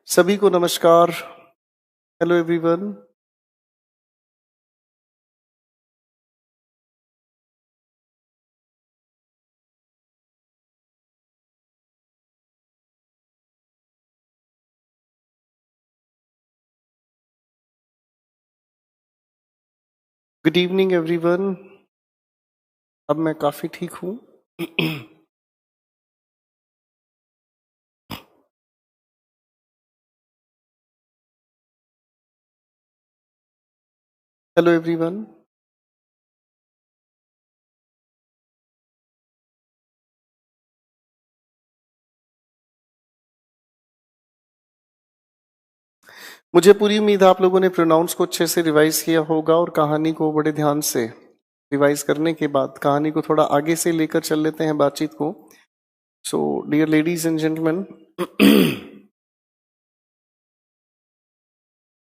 सभी को नमस्कार। Hello everyone. Good evening everyone. अब मैं काफी ठीक हूँ। Hello everyone. मुझे पूरी उम्मीद है आप लोगों ने प्रोनाउंस को अच्छे से रिवाइज किया होगा और कहानी को बड़े ध्यान से रिवाइज करने के बाद कहानी को थोड़ा आगे से लेकर चल लेते हैं बातचीत को। So dear ladies and gentleman,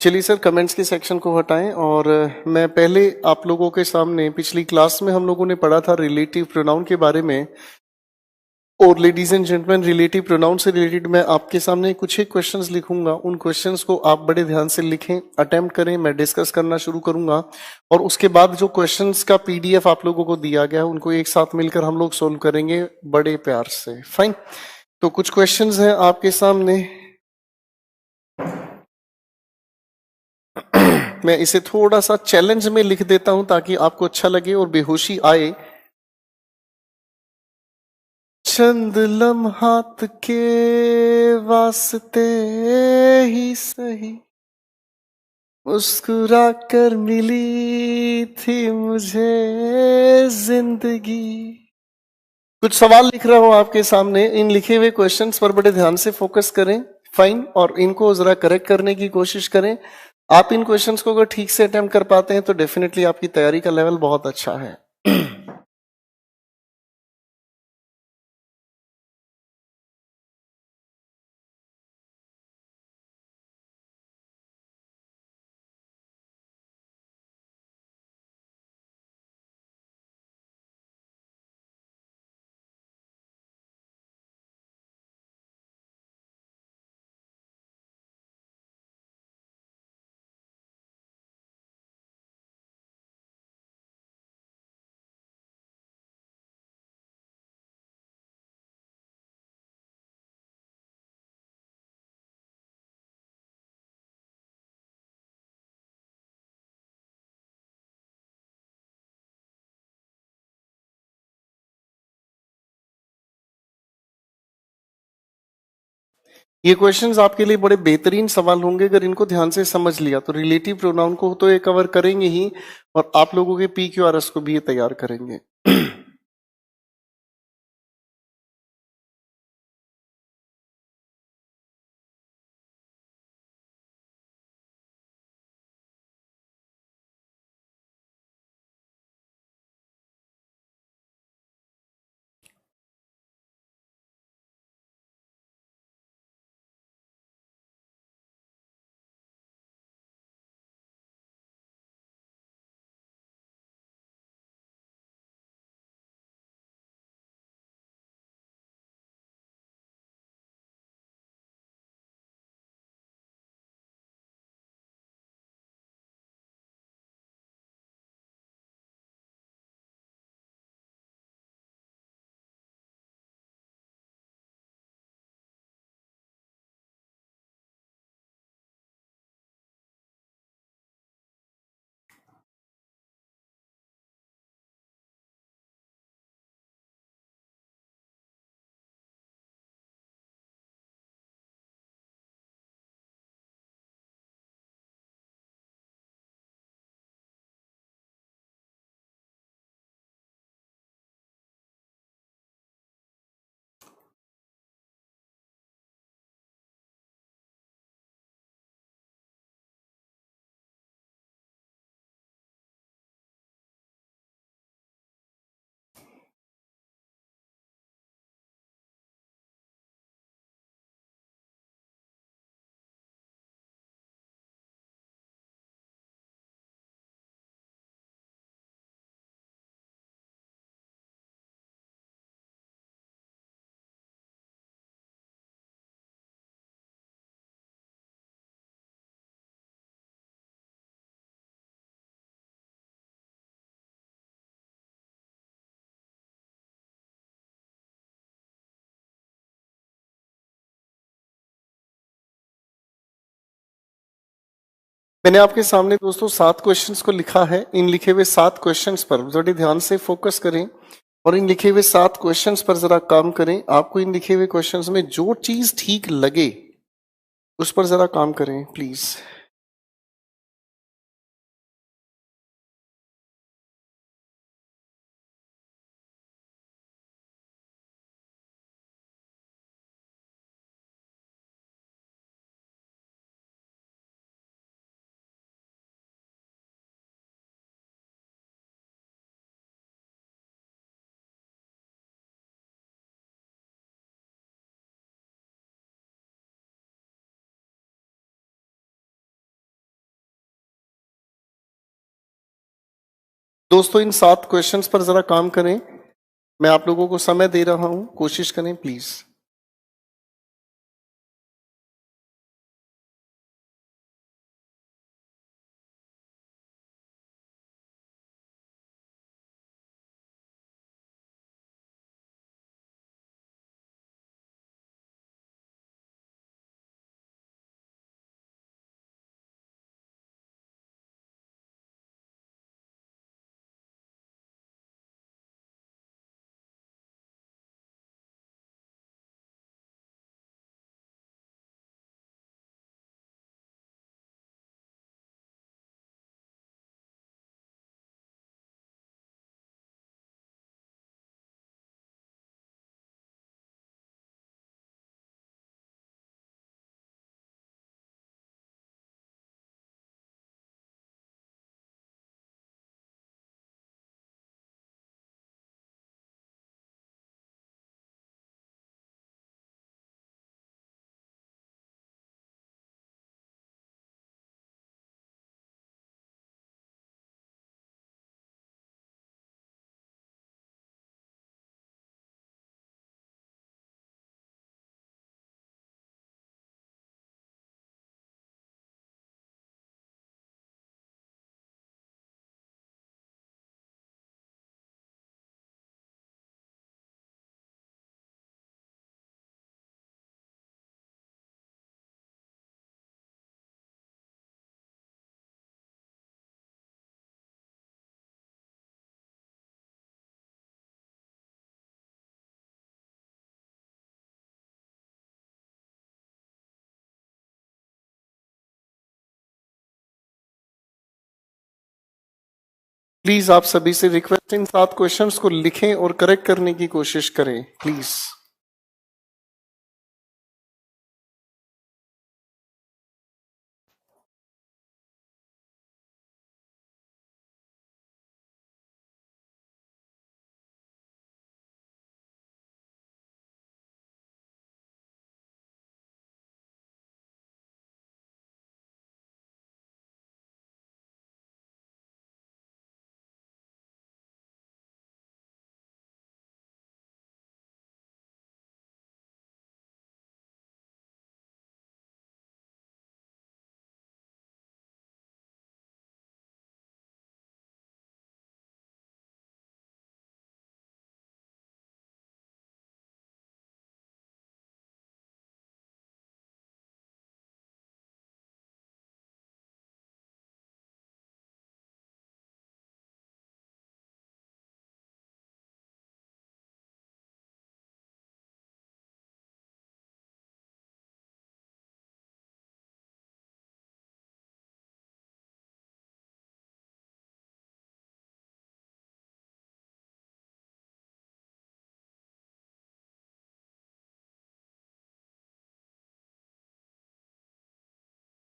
चलिए सर कमेंट्स के सेक्शन को हटाएं और मैं पहले आप लोगों के सामने पिछली क्लास में हम लोगों ने पढ़ा था रिलेटिव प्रोनाउन के बारे में। और ladies and gentleman, relative pronoun से रिलेटेड मैं आपके सामने कुछ एक क्वेश्चंस लिखूंगा। उन क्वेश्चंस को आप बड़े ध्यान से लिखें, अटेम्प्ट करें। मैं डिस्कस करना शुरू करूंगा और उसके बाद जो क्वेश्चंस का पीडीएफ आप लोगों को दिया गया है उनको एक साथ मिलकर हम लोग सोल्व करेंगे बड़े प्यार से। फाइन। तो कुछ क्वेश्चंस हैं आपके सामने। मैं इसे थोड़ा सा चैलेंज में लिख देता हूं ताकि आपको अच्छा लगे और बेहोशी आए। चंद लम्हात के वास्ते ही सही मुस्कुरा कर मिली थी मुझे जिंदगी। कुछ सवाल लिख रहा हूं आपके सामने। इन लिखे हुए क्वेश्चंस पर बड़े ध्यान से फोकस करें। फाइन। और इनको जरा करेक्ट करने की कोशिश करें। आप इन क्वेश्चंस को अगर ठीक से अटेम्प्ट कर पाते हैं तो डेफिनेटली आपकी तैयारी का लेवल बहुत अच्छा है। ये क्वेश्चंस आपके लिए बड़े बेहतरीन सवाल होंगे अगर इनको ध्यान से समझ लिया तो। रिलेटिव प्रोनाउन को तो ये कवर करेंगे ही और आप लोगों के PQRS को भी ये तैयार करेंगे। मैंने आपके सामने दोस्तों 7 क्वेश्चंस को लिखा है। इन लिखे हुए 7 क्वेश्चंस पर थोड़ी ध्यान से फोकस करें और इन लिखे हुए 7 क्वेश्चंस पर जरा काम करें। आपको इन लिखे हुए क्वेश्चंस में जो चीज ठीक लगे उस पर जरा काम करें प्लीज। दोस्तों इन 7 क्वेश्चंस पर जरा काम करें। मैं आप लोगों को समय दे रहा हूं, कोशिश करें प्लीज। प्लीज आप सभी से रिक्वेस्ट, इन 7 क्वेश्चंस को लिखें और करेक्ट करने की कोशिश करें प्लीज।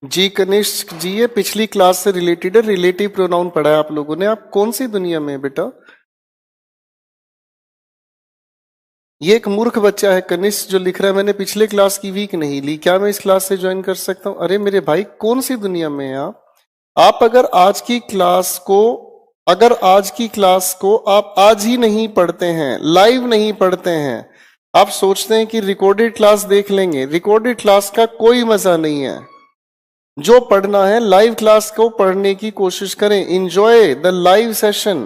जी कनिष्क जी, ये पिछली क्लास से रिलेटेड है। रिलेटिव प्रोनाउन पढ़ा है आप लोगों ने। आप कौन सी दुनिया में है बेटा? ये एक मूर्ख बच्चा है कनिष्क जो लिख रहा है मैंने पिछले क्लास की वीक नहीं ली, क्या मैं इस क्लास से ज्वाइन कर सकता हूं? अरे मेरे भाई, कौन सी दुनिया में है आप? आप अगर आज की क्लास को आप आज ही नहीं पढ़ते हैं, लाइव नहीं पढ़ते हैं, आप सोचते हैं कि रिकॉर्डेड क्लास देख लेंगे, रिकॉर्डेड क्लास का कोई मजा नहीं है। जो पढ़ना है लाइव क्लास को पढ़ने की कोशिश करें। Enjoy the live session.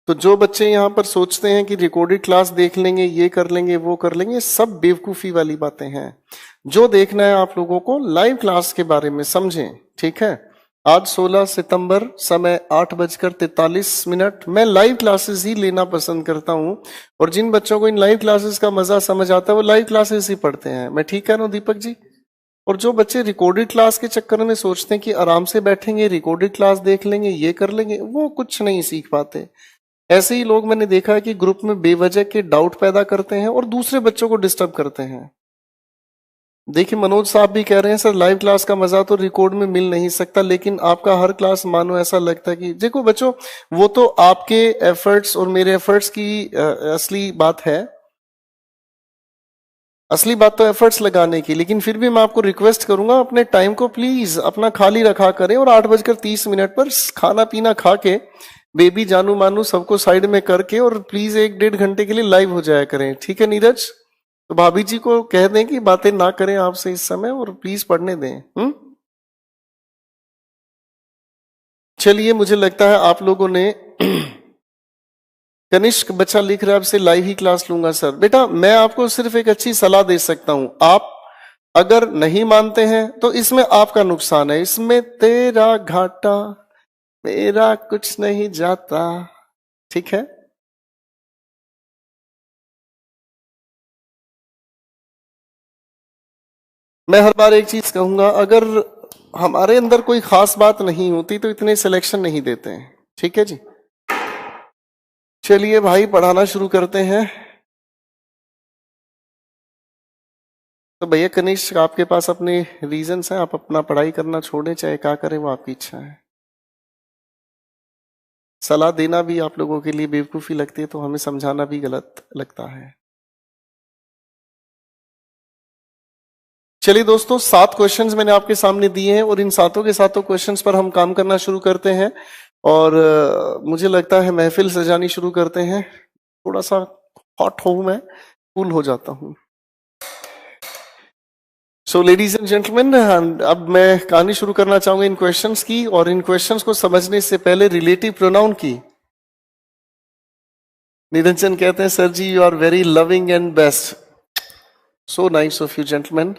तो जो बच्चे यहाँ पर सोचते हैं कि रिकॉर्डेड क्लास देख लेंगे, ये कर लेंगे, वो कर लेंगे, सब बेवकूफी वाली बातें हैं। जो देखना है आप लोगों को लाइव क्लास के बारे में समझें, ठीक है। आज 16 सितंबर, समय 8:43। मैं लाइव क्लासेस ही लेना पसंद करता हूं, और जिन बच्चों को इन लाइव क्लासेस का मजा समझ आता है वो लाइव क्लासेस ही पढ़ते हैं। मैं ठीक कह रहा हूं दीपक जी? और जो बच्चे रिकॉर्डेड क्लास के चक्कर में सोचते हैं कि आराम से बैठेंगे, रिकॉर्डेड क्लास देख लेंगे, ये कर लेंगे, वो कुछ नहीं सीख पाते। ऐसे ही लोग मैंने देखा है कि ग्रुप में बेवजह के डाउट पैदा करते हैं और दूसरे बच्चों को डिस्टर्ब करते हैं। देखिए मनोज साहब भी कह रहे हैं सर लाइव क्लास का मजा तो रिकॉर्ड में मिल नहीं सकता, लेकिन आपका हर क्लास मानो ऐसा लगता है कि देखो बच्चों, वो तो आपके एफर्ट्स और मेरे एफर्ट्स की असली बात है। असली बात तो एफर्ट्स लगाने की, लेकिन फिर भी मैं आपको रिक्वेस्ट करूंगा अपने टाइम को प्लीज अपना खाली रखा करें, और 8:30 पर खाना पीना खा के बेबी जानू मानू सबको साइड में करके और प्लीज 1-1.5 घंटे के लिए लाइव हो जाया करें, ठीक है नीरज? तो भाभी जी को कह दें कि बातें ना करें आपसे इस समय और प्लीज पढ़ने दें। चलिए, मुझे लगता है आप लोगों ने कनिष्क बच्चा लिख रहा है आपसे लाइव ही क्लास लूंगा सर। बेटा मैं आपको सिर्फ एक अच्छी सलाह दे सकता हूं, आप अगर नहीं मानते हैं तो इसमें आपका नुकसान है, इसमें तेरा घाटा मेरा कुछ नहीं जाता, ठीक है? मैं हर बार एक चीज कहूंगा, अगर हमारे अंदर कोई खास बात नहीं होती तो इतने सिलेक्शन नहीं देते हैं, ठीक है जी? चलिए भाई पढ़ाना शुरू करते हैं। तो भैया कनिष्क आपके पास अपने रीजंस हैं, आप अपना पढ़ाई करना छोड़ें, चाहे क्या करें वो आपकी इच्छा है। सलाह देना भी आप लोगों के लिए बेवकूफी लगती है तो हमें समझाना भी गलत लगता है। चलिए दोस्तों, 7 क्वेश्चंस मैंने आपके सामने दिए हैं और इन सातों के सातों क्वेश्चंस पर हम काम करना शुरू करते हैं, और मुझे लगता है महफिल सजानी शुरू करते हैं। थोड़ा सा हॉट हूं मैं, कूल हो जाता हूं। सो लेडीज एंड जेंटलमैन, अब मैं कहानी शुरू करना चाहूंगा इन क्वेश्चंस की, और इन क्वेश्चंस को समझने से पहले रिलेटिव प्रोनाउन की। निरंजन कहते हैं sir ji you are very loving and best, so nice of you gentleman.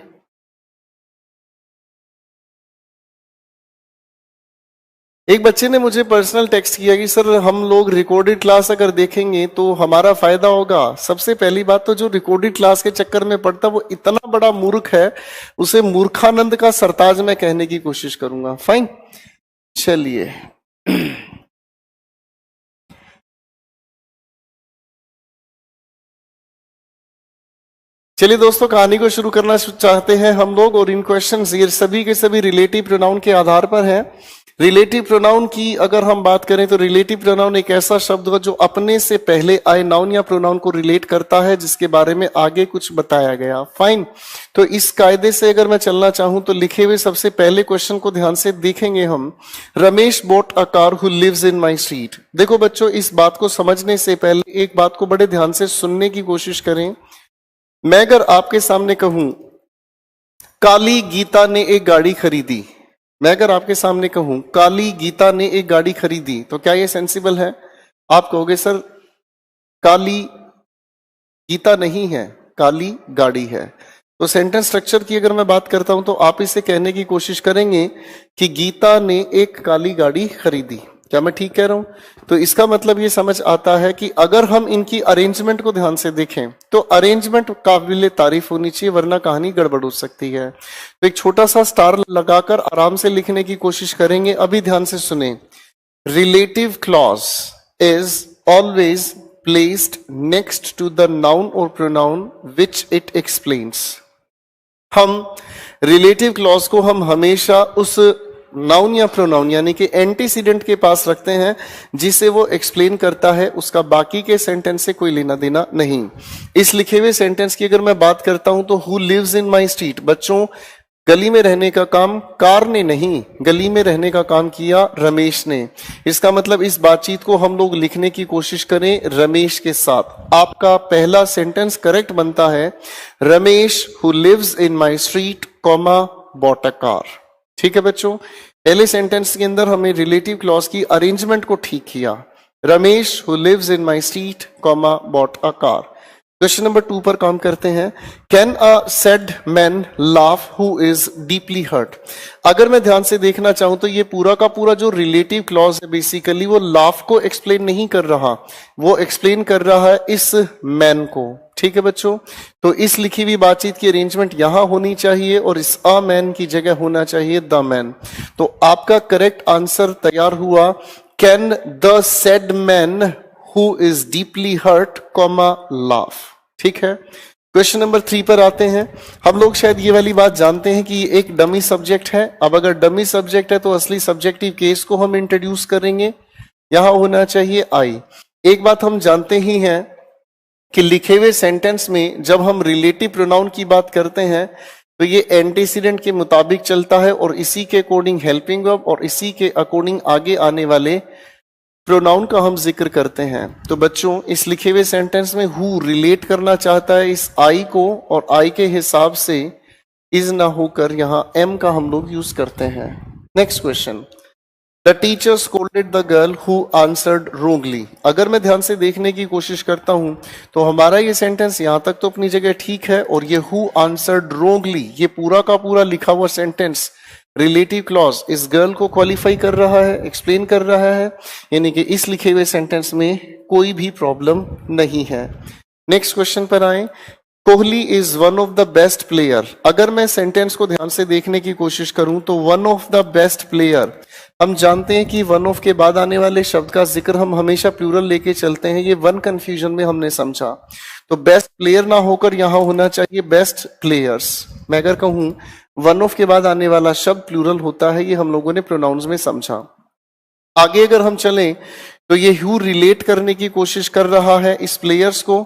एक बच्चे ने मुझे पर्सनल टेक्स्ट किया कि सर हम लोग रिकॉर्डेड क्लास अगर देखेंगे तो हमारा फायदा होगा। सबसे पहली बात तो जो रिकॉर्डेड क्लास के चक्कर में पड़ता वो इतना बड़ा मूर्ख है, उसे मूर्खानंद का सरताज मैं कहने की कोशिश करूंगा। फाइन, चलिए चलिए दोस्तों, कहानी को शुरू करना चाहते हैं हम लोग, और इन क्वेश्चंस ये सभी के सभी रिलेटिव प्रोनाउन के आधार पर हैं। रिलेटिव प्रोनाउन की अगर हम बात करें तो रिलेटिव प्रोनाउन एक ऐसा शब्द है जो अपने से पहले आए नाउन या प्रोनाउन को रिलेट करता है, जिसके बारे में आगे कुछ बताया गया। फाइन, तो इस कायदे से अगर मैं चलना चाहूं तो लिखे हुए सबसे पहले क्वेश्चन को ध्यान से देखेंगे हम। Ramesh bought a car who lives in my street. देखो बच्चों, इस बात को समझने से पहले एक बात को बड़े ध्यान से सुनने की कोशिश करें। मैं अगर आपके सामने कहूं काली गीता ने एक गाड़ी खरीदी, मैं अगर आपके सामने कहूं काली गीता ने एक गाड़ी खरीदी, तो क्या ये सेंसिबल है? आप कहोगे सर काली गीता नहीं है, काली गाड़ी है। तो सेंटेंस स्ट्रक्चर की अगर मैं बात करता हूं तो आप इसे कहने की कोशिश करेंगे कि गीता ने एक काली गाड़ी खरीदी। क्या मैं ठीक कह रहा हूं? तो इसका मतलब ये समझ आता है कि अगर हम इनकी अरेंजमेंट को ध्यान से देखें तो अरेंजमेंट काबिल तारीफ होनी चाहिए, वरना कहानी गड़बड़ हो सकती है। तो एक छोटा सा स्टार लगाकर आराम से लिखने की कोशिश करेंगे। अभी ध्यान से सुने, relative clause is always placed next to the noun और प्रोनाउन विच इट एक्सप्लेन्स। हम रिलेटिव क्लॉज को हम हमेशा उस नाउन या प्रोनाउन यानी कि एंटीसीडेंट के पास रखते हैं जिसे वो एक्सप्लेन करता है, उसका बाकी के सेंटेंस से कोई लेना देना नहीं। इस लिखे हुए सेंटेंस की अगर मैं बात करता हूं तो who lives in my street, बच्चों गली में रहने का काम कार ने नहीं, गली में रहने का काम किया रमेश ने। इसका मतलब इस बातचीत को हम लोग लिखने की कोशिश करें रमेश के साथ। आपका पहला सेंटेंस करेक्ट बनता है Ramesh who lives in my street comma bought a car. ठीक है बच्चों, पहले सेंटेंस के अंदर हमें रिलेटिव क्लॉज की अरेंजमेंट को ठीक किया। Ramesh who lives in my street comma bought a car. Question number 2 पर काम करते हैं। Can a sad man laugh who is deeply hurt. अगर मैं ध्यान से देखना चाहूं तो ये पूरा का पूरा जो रिलेटिव क्लॉज है बेसिकली वो लाफ को एक्सप्लेन नहीं कर रहा, वो एक्सप्लेन कर रहा है इस मैन को। ठीक है बच्चों, तो इस लिखी हुई बातचीत की अरेंजमेंट यहां होनी चाहिए और इस अ मैन की जगह होना चाहिए द मैन। तो आपका करेक्ट आंसर तैयार हुआ, can the sad man who is deeply hurt comma laugh. ठीक है, क्वेश्चन नंबर 3 पर आते हैं। हम लोग शायद ये वाली बात जानते हैं कि ये एक डमी सब्जेक्ट है। अब अगर डमी सब्जेक्ट है तो असली सब्जेक्टिव केस को हम इंट्रोड्यूस करेंगे, यहां होना चाहिए आई। एक बात हम जानते ही हैं कि लिखे हुए सेंटेंस में जब हम रिलेटिव प्रोनाउन की बात करते हैं तो ये एंटीसीडेंट के मुताबिक चलता है और इसी के अकॉर्डिंग हेल्पिंग वर्ब और इसी के अकॉर्डिंग आगे आने वाले प्रोनाउन का हम जिक्र करते हैं। तो बच्चों इस लिखे हुए सेंटेंस में हु रिलेट करना चाहता है इस आई को और आई के हिसाब से इज ना होकर यहां एम का हम लोग यूज करते हैं। Next question, the teacher scolded the girl who answered wrongly. अगर मैं ध्यान से देखने की कोशिश करता हूं तो हमारा ये सेंटेंस यहां तक तो अपनी जगह ठीक है और ये हु आंसर्ड रोंगली ये पूरा का पूरा लिखा हुआ सेंटेंस रिलेटिव क्लॉज इस गर्ल को क्वालिफाई कर रहा है, एक्सप्लेन कर रहा है, यानी कि इस लिखे हुए सेंटेंस में कोई भी प्रॉब्लम नहीं है। नेक्स्ट क्वेश्चन पर आए। Kohli is one of the best player. अगर मैं सेंटेंस को ध्यान से देखने की कोशिश करूं तो one of the best player, हम जानते हैं कि वन ऑफ के बाद आने वाले शब्द का जिक्र हम हमेशा प्लूरल लेके चलते हैं, ये वन कंफ्यूजन में हमने समझा। तो बेस्ट प्लेयर ना होकर यहां होना चाहिए बेस्ट प्लेयर्स। मैं अगर कहूं वन ऑफ के बाद आने वाला शब्द प्लूरल होता है, ये हम लोगों ने प्रोनाउंस में समझा। आगे अगर हम चलें तो ये हु रिलेट करने की कोशिश कर रहा है इस प्लेयर्स को,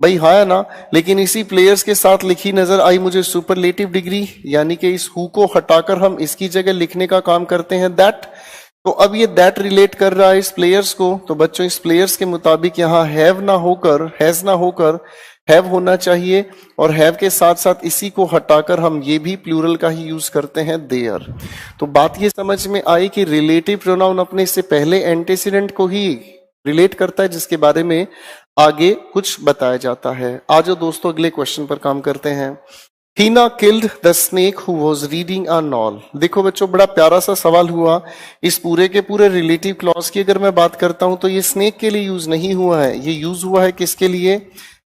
भाई हाँ है ना, लेकिन इसी प्लेयर्स के साथ लिखी नजर आई मुझे सुपरलेटिव डिग्री, यानी कि इस हु को हटाकर हम इसकी जगह लिखने का काम करते हैं दैट। तो अब ये दैट रिलेट कर रहा है इस प्लेयर्स को, तो बच्चों इस प्लेयर्स के मुताबिक यहां हैव ना होकर हैज ना होकर हैव होना चाहिए और हैव के साथ साथ इसी को हटाकर हम ये भी प्लूरल का ही यूज करते हैं देयर। तो बात ये समझ में आई कि रिलेटिव प्रोनाउन अपने से पहले एंटीसीडेंट को ही रिलेट करता है जिसके बारे में आगे कुछ बताया जाता है। आज दोस्तों अगले क्वेश्चन पर काम करते हैं। Heena killed the snake who was reading a novel. देखो बच्चों बड़ा प्यारा सा सवाल हुआ। इस पूरे के पूरे रिलेटिव क्लॉज की अगर मैं बात करता हूं तो ये स्नेक के लिए यूज नहीं हुआ है, ये यूज हुआ है किसके लिए,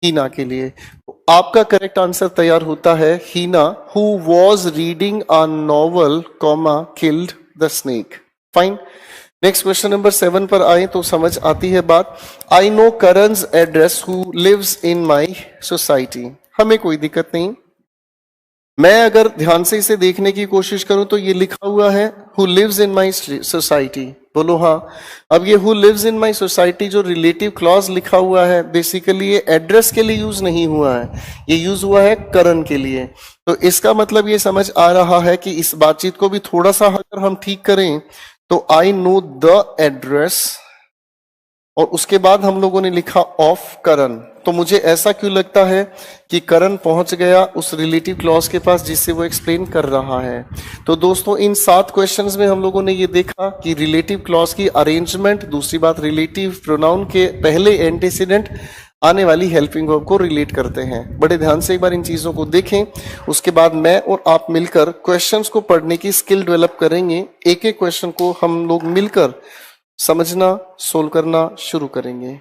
हीना के लिए। तो आपका करेक्ट आंसर तैयार होता है Heena who was reading a novel comma killed the snake. Fine, next question number 7 पर आए तो समझ आती है बात। I know Karan's address who lives in my society. हमें कोई दिक्कत नहीं, मैं अगर ध्यान से इसे देखने की कोशिश करूं तो ये लिखा हुआ है who lives in my society. बोलो हाँ। अब ये who lives in my society जो रिलेटिव क्लॉज लिखा हुआ है बेसिकली ये एड्रेस के लिए यूज नहीं हुआ है, ये यूज हुआ है करन के लिए। तो इसका मतलब ये समझ आ रहा है कि इस बातचीत को भी थोड़ा सा अगर हम ठीक करें तो आई नो द एड्रेस और उसके बाद हम लोगों ने लिखा ऑफ करण। तो मुझे ऐसा क्यों लगता है कि करण पहुंच गया उस रिलेटिव क्लॉज के पास जिससे वो एक्सप्लेन कर रहा है। तो दोस्तों इन 7 क्वेश्चंस में हम लोगों ने ये देखा कि रिलेटिव क्लॉज की अरेंजमेंट, दूसरी बात रिलेटिव प्रोनाउन के पहले एंटीसीडेंट आने वाली हेल्पिंग वर्ब को रिलेट करते हैं। बड़े ध्यान से एक बार इन चीजों को देखें, उसके बाद मैं और आप मिलकर क्वेश्चंस को पढ़ने की स्किल डेवलप करेंगे। एक एक क्वेश्चन को हम लोग मिलकर समझना सोल्व करना शुरू करेंगे।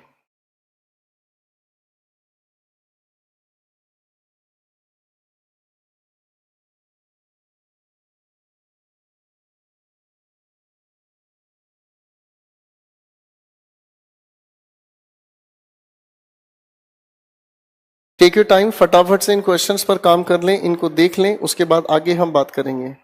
टेक योर टाइम, फटाफट से इन क्वेश्चंस पर काम कर लें, इनको देख लें, उसके बाद आगे हम बात करेंगे।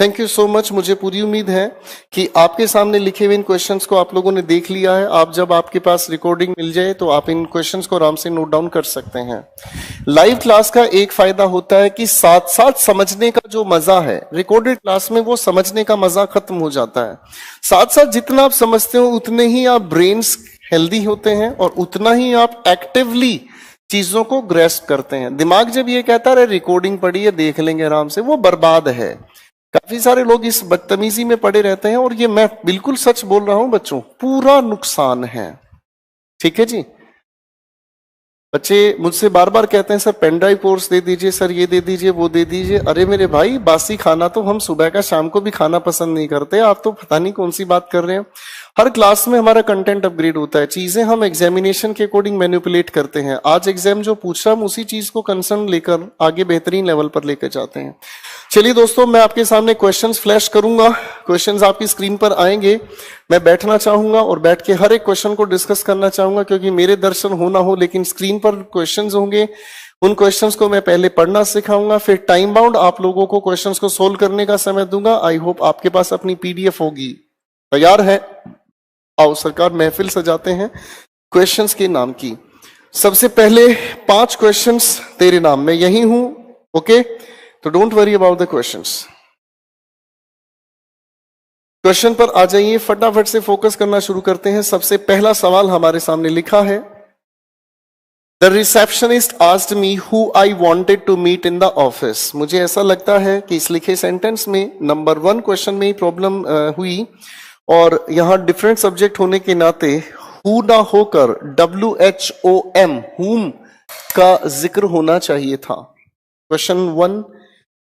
Thank you so much. मुझे पूरी उम्मीद है कि आपके सामने लिखे हुए इन क्वेश्चंस को आप लोगों ने देख लिया है। आप जब आपके पास रिकॉर्डिंग मिल जाए तो आप इन क्वेश्चंस को आराम से नोट डाउन कर सकते हैं। लाइव क्लास का एक फायदा होता है कि साथ साथ समझने का जो मजा है, रिकॉर्डेड क्लास में वो समझने का मजा खत्म हो जाता है। साथ साथ जितना आप समझते हो उतने ही आप ब्रेन्स हेल्दी होते हैं और उतना ही आप एक्टिवली चीजों को ग्रेस्प करते हैं। दिमाग जब ये कहता है रिकॉर्डिंग पड़ी है देख लेंगे आराम से, वो बर्बाद है। काफी सारे लोग इस बदतमीजी में पड़े रहते हैं और ये मैं बिल्कुल सच बोल रहा हूं बच्चों, पूरा नुकसान है। ठीक है जी। बच्चे मुझसे बार बार कहते हैं सर पेन ड्राइव कोर्स दे दीजिए, सर ये दे दीजिए वो दे दीजिए। अरे मेरे भाई, बासी खाना तो हम सुबह का शाम को भी खाना पसंद नहीं करते। आप तो पता नहीं कौन सी बात कर रहे हैं। हर क्लास में हमारा कंटेंट अपग्रेड होता है, चीजें हम एग्जामिनेशन के अकॉर्डिंग मैनिपुलेट करते हैं। आज एग्जाम जो पूछ रहा हम उसी चीज को कंसर्न लेकर आगे बेहतरीन लेवल पर लेकर जाते हैं। चलिए दोस्तों, मैं आपके सामने क्वेश्चंस फ्लैश करूंगा। क्वेश्चंस आपकी स्क्रीन पर आएंगे। मैं बैठना चाहूंगा और बैठ के हर एक क्वेश्चन को डिस्कस करना चाहूंगा, क्योंकि मेरे दर्शन हो ना हो लेकिन स्क्रीन पर क्वेश्चंस होंगे। उन क्वेश्चंस को मैं पहले पढ़ना सिखाऊंगा, फिर टाइम बाउंड आप लोगों को क्वेश्चंस को सोल्व करने का समय दूंगा। आई होप आपके पास अपनी पीडीएफ होगी। तैयार है? आओ सरकार, महफिल सजाते हैं क्वेश्चंस के नाम की। सबसे पहले 5 क्वेश्चंस तेरे नाम, मैं यही हूं। ओके, तो don't worry about the questions. Question पर आ जाइए, फटाफट से फोकस करना शुरू करते हैं। सबसे पहला सवाल हमारे सामने लिखा है, the receptionist asked me who I wanted to meet in the office. मुझे ऐसा लगता है कि इस लिखे सेंटेंस में नंबर 1 क्वेश्चन में ही प्रॉब्लम हुई, और यहां डिफरेंट सब्जेक्ट होने के नाते हु ना होकर WHOM हुम का जिक्र होना चाहिए था। क्वेश्चन 1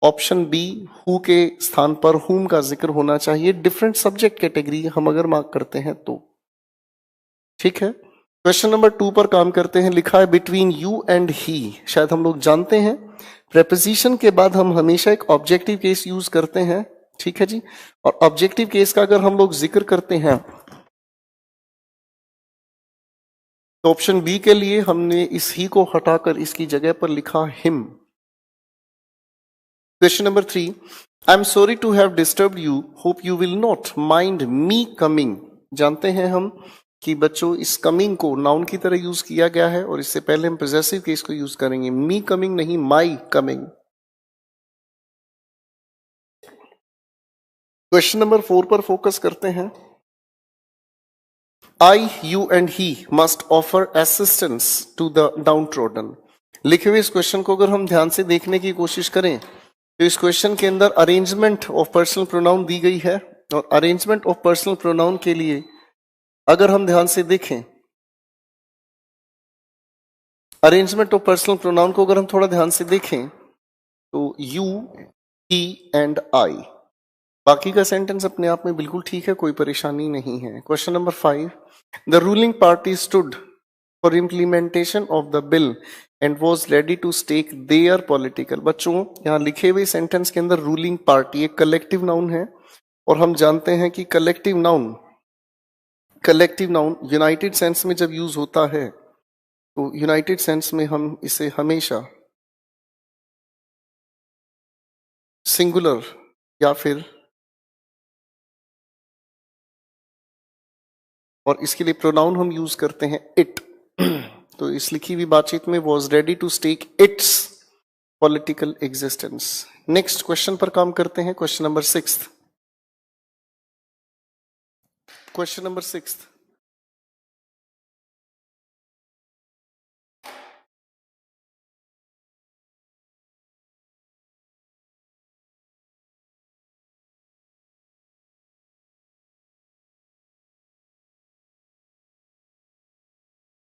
ऑप्शन बी, हु के स्थान पर हुम का जिक्र होना चाहिए। डिफरेंट सब्जेक्ट कैटेगरी हम अगर मार्क करते हैं तो ठीक है। क्वेश्चन नंबर 2 पर काम करते हैं। लिखा है बिटवीन यू एंड ही। शायद हम लोग जानते हैं प्रेपोजिशन के बाद हम हमेशा एक ऑब्जेक्टिव केस यूज करते हैं। ठीक है जी। और ऑब्जेक्टिव केस का अगर हम लोग जिक्र करते हैं तो ऑप्शन बी के लिए हमने इस ही को हटाकर इसकी जगह पर लिखा him. Question number 3, I am sorry to have disturb you, hope you will not mind me coming. जानते हैं हम कि बच्चों इस कमिंग को नाउन की तरह यूज किया गया है और इससे पहले हम पॉजेसिव केस को यूज करेंगे। मी कमिंग नहीं, माई कमिंग। क्वेश्चन नंबर 4 पर फोकस करते हैं। I, you and he must offer assistance to the downtrodden. लिखे हुए इस क्वेश्चन को अगर हम ध्यान से देखने की कोशिश करें तो इस क्वेश्चन के अंदर अरेंजमेंट ऑफ पर्सनल प्रोनाउन दी गई है, और अरेंजमेंट ऑफ पर्सनल प्रोनाउन के लिए अगर हम ध्यान से देखें, अरेंजमेंट ऑफ पर्सनल प्रोनाउन को अगर हम थोड़ा ध्यान से देखें तो यू, ही एंड आई। बाकी का सेंटेंस अपने आप में बिल्कुल ठीक है, कोई परेशानी नहीं है। Question number 5, the ruling party stood for implementation of the bill and was ready to stake their political. बच्चों यहां लिखे हुए सेंटेंस के अंदर रूलिंग पार्टी एक कलेक्टिव नाउन है, और हम जानते हैं कि कलेक्टिव नाउन यूनाइटेड सेंस में जब यूज होता है तो यूनाइटेड सेंस में हम इसे हमेशा सिंगुलर या फिर, और इसके लिए प्रोनाउन हम यूज करते हैं इट। तो इस लिखी हुई बातचीत में was ready to stake its political existence. Next question पर काम करते हैं। Question number 6। Question number 6,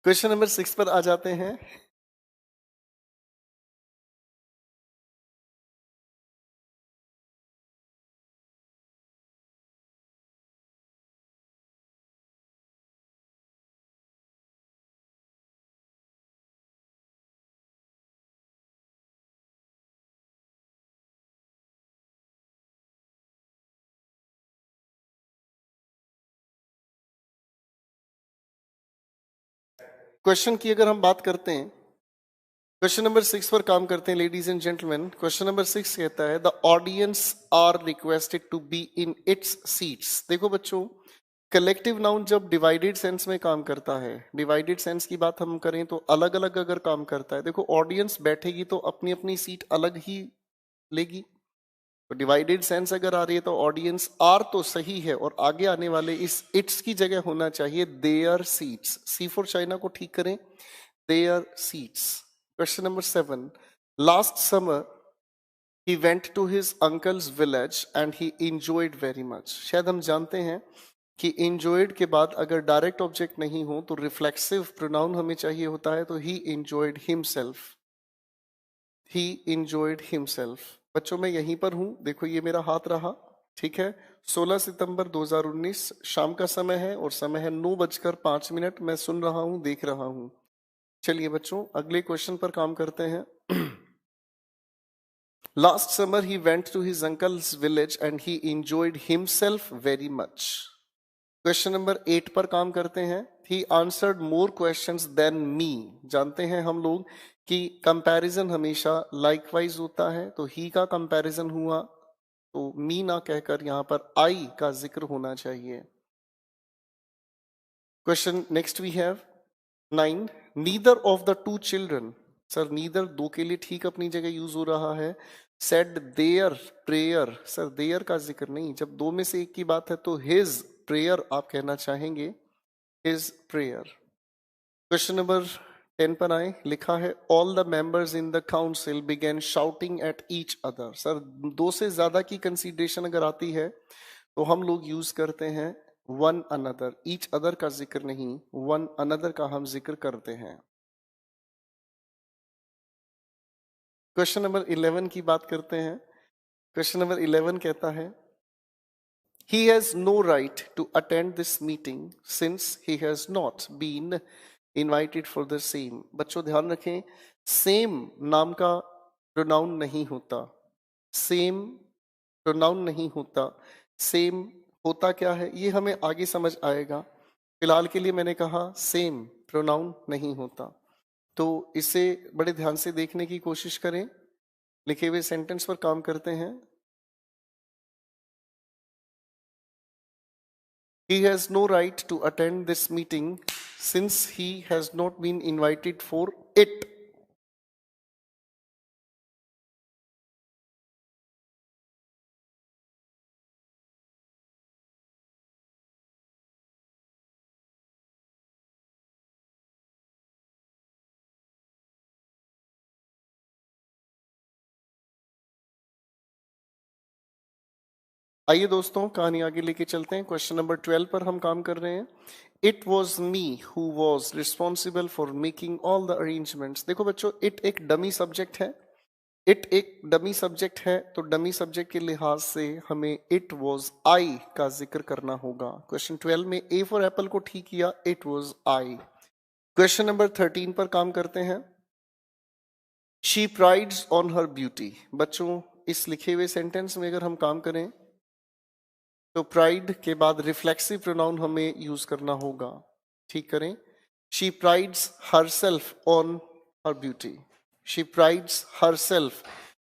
question number 6 पर आ जाते हैं। क्वेश्चन की अगर हम बात करते हैं क्वेश्चन नंबर 6 पर काम करते हैं ladies and gentleman. Question number 6 कहता है the audience are requested to be in its seats. देखो बच्चों, कलेक्टिव नाउन जब डिवाइडेड सेंस में काम करता है, डिवाइडेड सेंस की बात हम करें तो अलग अलग अगर काम करता है, देखो ऑडियंस बैठेगी तो अपनी अपनी सीट अलग ही लेगी। तो डिवाइडेड सेंस अगर आ रही है तो ऑडियंस आर तो सही है और आगे आने वाले इस इट्स की जगह होना चाहिए their seats. C for China को ठीक करें, their seats. Question number 7. Last summer, he went to his uncle's village and he enjoyed very much. शायद हम जानते हैं कि enjoyed के बाद अगर डायरेक्ट ऑब्जेक्ट नहीं हो तो रिफ्लेक्सिव प्रोनाउन हमें चाहिए होता है, तो he enjoyed himself. He enjoyed himself. बच्चों मैं यहीं पर हूं, देखो ये मेरा हाथ रहा, ठीक है। 16 सितंबर 2019 शाम का समय है और समय है 9:05। मैं सुन रहा हूं, देख रहा हूं। चलिए बच्चों अगले क्वेश्चन पर काम करते हैं। Last summer he went to his uncle's village and he enjoyed himself very much. Question number 8 पर काम करते हैं। He answered more questions than me. जानते हैं हम लोग कि कंपैरिजन हमेशा लाइकवाइज होता है, तो ही का कंपैरिजन हुआ तो मी ना कहकर यहां पर आई का जिक्र होना चाहिए। Question next we have 9. Neither of the two children. Sir neither दो के लिए ठीक अपनी जगह यूज हो रहा है। Said their prayer. Sir their का जिक्र नहीं, जब दो में से एक की बात है तो हिज प्रेयर आप कहना चाहेंगे, हिज प्रेयर। क्वेश्चन नंबर 10 पर आए, लिखा है all the members in the council began shouting at each other. Sir दो से ज्यादा की कंसीडरेशन अगर आती है तो हम लोग यूज करते हैं वन अनदर। ईच अदर का जिक्र नहीं, वन अनदर का हम जिक्र करते हैं। क्वेश्चन नंबर 11 की बात करते हैं। क्वेश्चन नंबर 11 कहता है he has no right to attend this meeting since he has not been invited for the same। बच्चों ध्यान रखें, सेम नाम का प्रोनाउन नहीं होता, सेम प्रोनाउन नहीं होता। सेम होता क्या है ये हमें आगे समझ आएगा, फिलहाल के लिए मैंने कहा सेम प्रोनाउन नहीं होता। तो इसे बड़े ध्यान से देखने की कोशिश करें। लिखे हुए सेंटेंस पर काम करते हैं। He has no right to attend this meeting since he has not been invited for it। आइए दोस्तों कहानी आगे लेके चलते हैं। क्वेश्चन नंबर 12 पर हम काम कर रहे हैं। It was me who was responsible for making all the arrangements. देखो बच्चों इट एक डमी सब्जेक्ट है, इट एक डमी सब्जेक्ट है, तो डमी सब्जेक्ट के लिहाज से हमें इट वॉज आई का जिक्र करना होगा। क्वेश्चन 12 में ए फॉर एप्पल को ठीक किया, it was I. Question number 13 पर काम करते हैं। She prides on her beauty. बच्चों इस लिखे हुए सेंटेंस में अगर हम काम करें तो प्राइड के बाद रिफ्लेक्सिव प्रोनाउन हमें यूज करना होगा, ठीक करें। She prides herself on her beauty. She prides herself,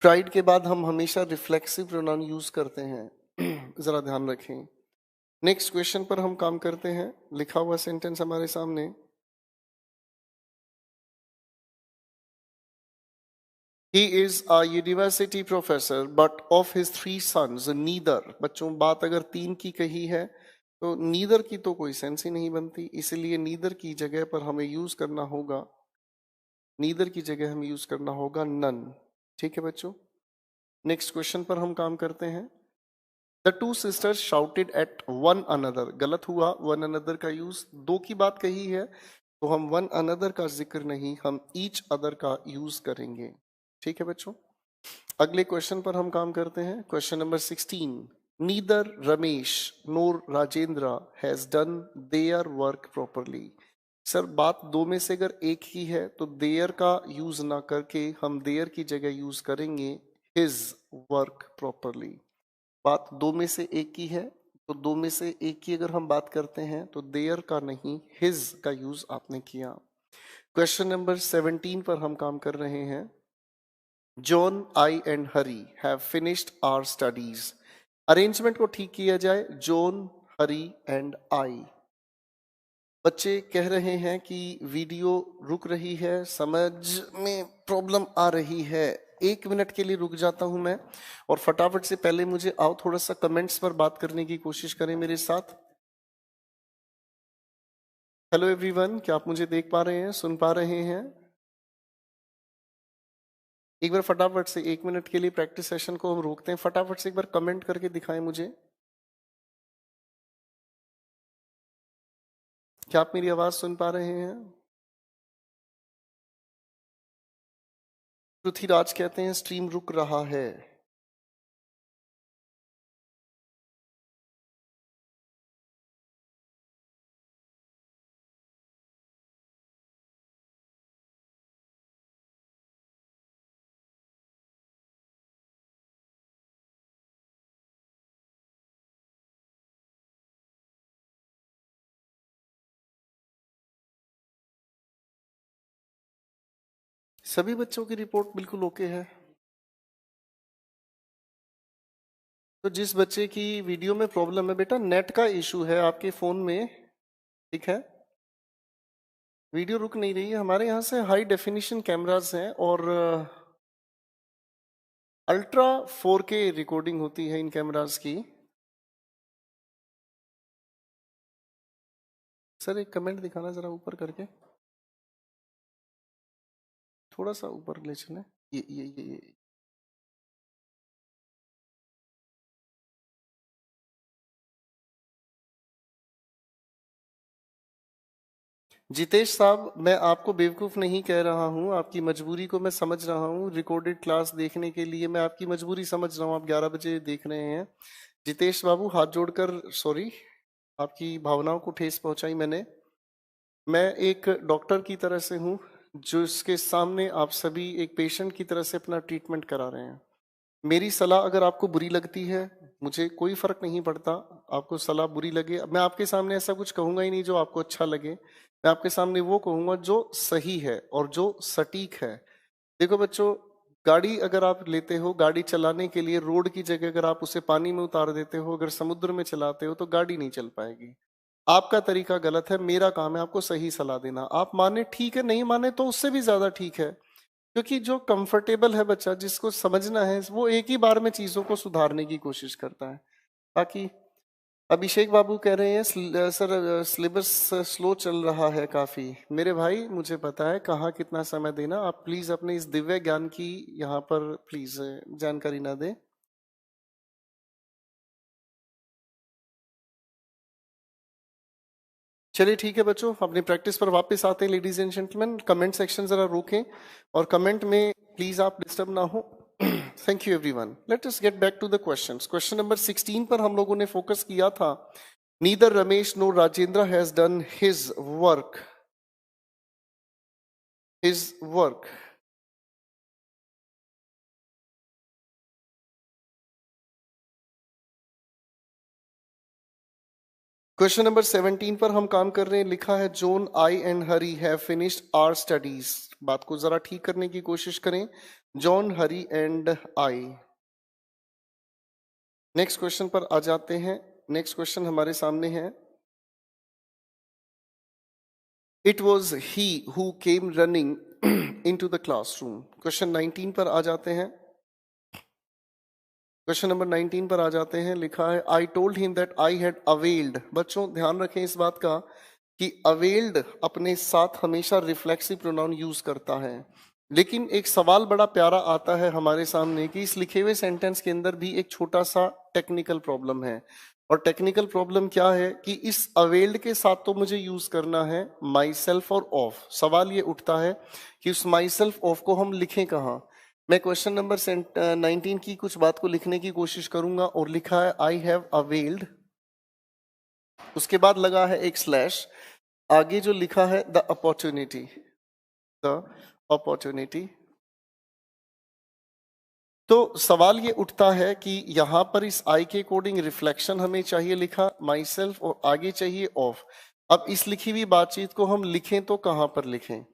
pride के बाद हम हमेशा रिफ्लेक्सिव प्रोनाउन यूज करते हैं, जरा ध्यान रखें। नेक्स्ट क्वेश्चन पर हम काम करते हैं। लिखा हुआ सेंटेंस हमारे सामने, He is a university professor, but of his 3 sons, neither। बच्चों बात अगर 3 की कही है तो नीदर की तो कोई सेंस ही नहीं बनती, इसलिए नीदर की जगह पर हमें यूज करना होगा, नीदर की जगह हमें यूज करना होगा नन। ठीक है बच्चों, नेक्स्ट क्वेश्चन पर हम काम करते हैं। The two sisters shouted at one another. गलत हुआ, वन अनदर का यूज, दो की बात कही है तो हम वन अनदर का जिक्र नहीं, हम ईच अदर का यूज करेंगे। ठीक है बच्चों, अगले क्वेश्चन पर हम काम करते हैं। Question number 16। Neither Ramesh nor Rajendra has done their work properly. Sir बात दो में से अगर एक ही है तो देयर का यूज ना करके हम देयर की जगह यूज करेंगे हिज वर्क प्रॉपरली। बात दो में से एक की है तो दो में से एक की अगर हम बात करते हैं तो देयर का नहीं हिज का यूज आपने किया। क्वेश्चन नंबर 17 पर हम काम कर रहे हैं। John, I and Hari have finished our studies. Arrangement को ठीक किया जाए। John, Hari and I. बच्चे कह रहे हैं कि वीडियो रुक रही है, समझ में प्रॉब्लम आ रही है। 1 मिनट के लिए रुक जाता हूं मैं, और फटाफट से पहले मुझे आओ थोड़ा सा कमेंट्स पर बात करने की कोशिश करें मेरे साथ। हेलो एवरीवन, क्या आप मुझे देख पा रहे हैं, सुन पा रहे हैं? एक बार फटाफट से 1 मिनट के लिए प्रैक्टिस सेशन को हम रोकते हैं, फटाफट से एक बार कमेंट करके दिखाएं मुझे। क्या आप मेरी आवाज सुन पा रहे हैं? पृथ्वीराज कहते हैं स्ट्रीम रुक रहा है। सभी बच्चों की रिपोर्ट बिल्कुल ओके है। तो जिस बच्चे की वीडियो में प्रॉब्लम है, बेटा नेट का इशू है आपके फोन में, ठीक है? वीडियो रुक नहीं रही है। हमारे यहाँ से हाई डेफिनेशन कैमरास हैं और अल्ट्रा 4K रिकॉर्डिंग होती है इन कैमरास की। सर एक कमेंट दिखाना जरा ऊपर करके, थोड़ा सा ऊपर ले चलें। ये जितेश साहब, मैं आपको बेवकूफ नहीं कह रहा हूं, आपकी मजबूरी को मैं समझ रहा हूं। रिकॉर्डेड क्लास देखने के लिए मैं आपकी मजबूरी समझ रहा हूं। आप 11 बजे देख रहे हैं। जितेश बाबू, हाथ जोड़कर सॉरी, आपकी भावनाओं को ठेस पहुंचाई मैंने। मैं एक डॉक्टर की तरह से हूं, जो इसके सामने आप सभी एक पेशेंट की तरह से अपना ट्रीटमेंट करा रहे हैं। मेरी सलाह अगर आपको बुरी लगती है, मुझे कोई फर्क नहीं पड़ता। आपको सलाह बुरी लगे, मैं आपके सामने ऐसा कुछ कहूंगा ही नहीं जो आपको अच्छा लगे। मैं आपके सामने वो कहूंगा जो सही है और जो सटीक है। देखो बच्चों, गाड़ी अगर आप लेते हो, गाड़ी चलाने के लिए रोड की जगह अगर आप उसे पानी में उतार देते हो, अगर समुद्र में चलाते हो, तो गाड़ी नहीं चल पाएगी। आपका तरीका गलत है, मेरा काम है आपको सही सलाह देना। आप माने ठीक है, नहीं माने तो उससे भी ज्यादा ठीक है। क्योंकि जो कंफर्टेबल है बच्चा, जिसको समझना है, वो एक ही बार में चीजों को सुधारने की कोशिश करता है। बाकी अभिषेक बाबू कह रहे हैं सर सिलेबस स्लो चल रहा है काफी। मेरे भाई मुझे पता है कहाँ कितना समय देना। आप प्लीज अपने इस दिव्य ज्ञान की यहाँ पर प्लीज जानकारी ना दें। चलिए ठीक है बच्चों, अपनी प्रैक्टिस पर वापस आते हैं। Ladies and gentleman, comment section जरा रोकें और कमेंट में प्लीज आप डिस्टर्ब ना हो। Thank you everyone. Let us get back to the questions. Question number 16 पर हम लोगों ने फोकस किया था। Neither Ramesh nor Rajendra has done his work. His work. Question number 17 पर हम काम कर रहे हैं। लिखा है John, I and Hari have finished our studies. बात को जरा ठीक करने की कोशिश करें। John, Hari and I. Next question पर आ जाते हैं। नेक्स्ट क्वेश्चन हमारे सामने है। It was he who came running into the classroom. Question 19 पर आ जाते हैं। क्वेश्चन नंबर 19 पर आ जाते हैं। लिखा है I told him that I had availed. बच्चों ध्यान रखें इस बात का कि अवेल्ड अपने साथ हमेशा रिफ्लेक्सिव प्रोनाउन यूज करता है। लेकिन एक सवाल बड़ा प्यारा आता है हमारे सामने कि इस लिखे हुए सेंटेंस के अंदर भी एक छोटा सा टेक्निकल प्रॉब्लम है। और टेक्निकल प्रॉब्लम क्या है कि इस अवेल्ड के साथ तो मुझे यूज करना है माई सेल्फ और ऑफ। सवाल ये उठता है कि उस माई सेल्फ ऑफ को हम लिखें कहाँ। मैं क्वेश्चन नंबर 19 की कुछ बात को लिखने की कोशिश करूंगा। और लिखा है आई हैव अवेल्ड, उसके बाद लगा है एक स्लैश, आगे जो लिखा है द अपॉर्चुनिटी। The opportunity. तो सवाल ये उठता है कि यहां पर इस आई के अकॉर्डिंग रिफ्लेक्शन हमें चाहिए लिखा माई सेल्फ और आगे चाहिए ऑफ। अब इस लिखी हुई बातचीत को हम लिखें तो कहां पर लिखें?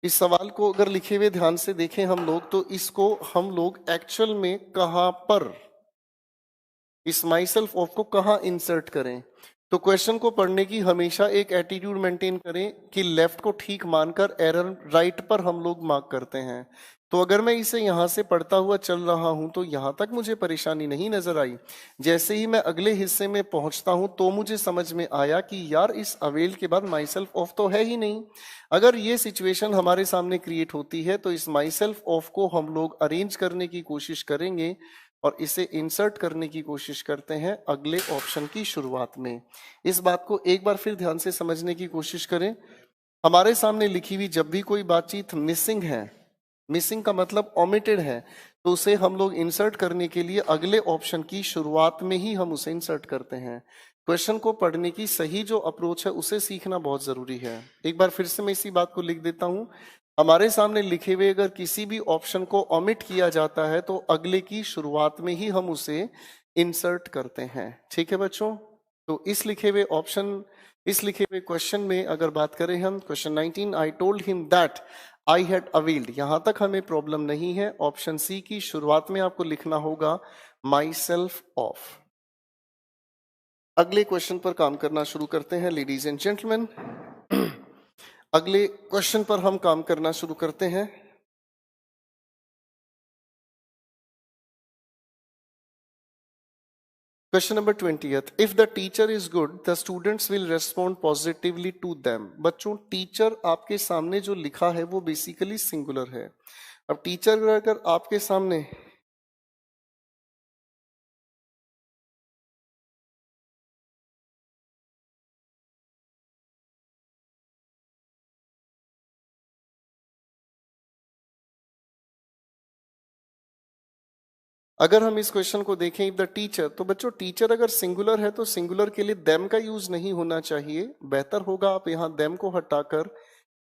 इस सवाल को अगर लिखे हुए ध्यान से देखें हम लोग, तो इसको हम लोग एक्चुअल में कहां पर, इस माई सेल्फ ऑफ को कहां इंसर्ट करें। तो क्वेश्चन को पढ़ने की हमेशा एक एटीट्यूड मेंटेन करें कि लेफ्ट को ठीक मानकर एरर राइट पर हम लोग मार्क करते हैं। तो अगर मैं इसे यहां से पढ़ता हुआ चल रहा हूं तो यहां तक मुझे परेशानी नहीं नजर आई। जैसे ही मैं अगले हिस्से में पहुंचता हूं तो मुझे समझ में आया कि यार इस अवेल के बाद माई सेल्फ ऑफ तो है ही नहीं। अगर ये सिचुएशन हमारे सामने क्रिएट होती है तो इस माई सेल्फ ऑफ को हम लोग अरेंज करने की कोशिश करेंगे और इसे इंसर्ट करने की कोशिश करते हैं अगले ऑप्शन की शुरुआत में। इस बात को एक बार फिर ध्यान से समझने की कोशिश करें। हमारे सामने लिखी हुई जब भी कोई बातचीत मिसिंग है, मिसिंग का मतलब ओमिटेड है, तो उसे हम लोग इंसर्ट करने के लिए अगले ऑप्शन की शुरुआत में ही हम उसे इंसर्ट करते हैं। क्वेश्चन को पढ़ने की सही जो अप्रोच है उसे सीखना बहुत जरूरी है। एक बार फिर से मैं इसी बात को लिख देता हूं। हमारे सामने लिखे हुए अगर किसी भी ऑप्शन को ओमिट किया जाता है तो अगले की शुरुआत में ही हम उसे इंसर्ट करते हैं। ठीक है बच्चों, तो इस लिखे हुए ऑप्शन, इस लिखे हुए क्वेश्चन में अगर बात करें हम, question 19, I told him that I had availed, यहां तक हमें प्रॉब्लम नहीं है। ऑप्शन सी की शुरुआत में आपको लिखना होगा माई सेल्फ ऑफ। अगले क्वेश्चन पर काम करना शुरू करते हैं लेडीज एंड जेंटलमैन। अगले क्वेश्चन पर हम काम करना शुरू करते हैं। Question number 20th, if the teacher is good the students will respond positively to them. बच्चों टीचर आपके सामने जो लिखा है वो बेसिकली सिंगुलर है। अब टीचर अगर आपके सामने, अगर हम इस क्वेश्चन को देखें इफ द टीचर, तो बच्चों टीचर अगर सिंगुलर है तो सिंगुलर के लिए देम का यूज नहीं होना चाहिए। बेहतर होगा आप यहां देम को हटाकर,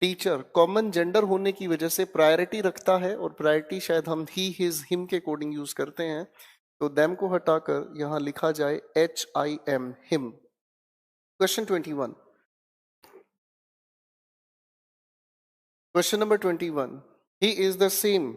टीचर कॉमन जेंडर होने की वजह से प्रायोरिटी रखता है और प्रायोरिटी शायद हम ही हिज हिम के कोडिंग यूज करते हैं, तो देम को हटाकर यहां लिखा जाए HIM him. Question 21, question number 21, he is the same,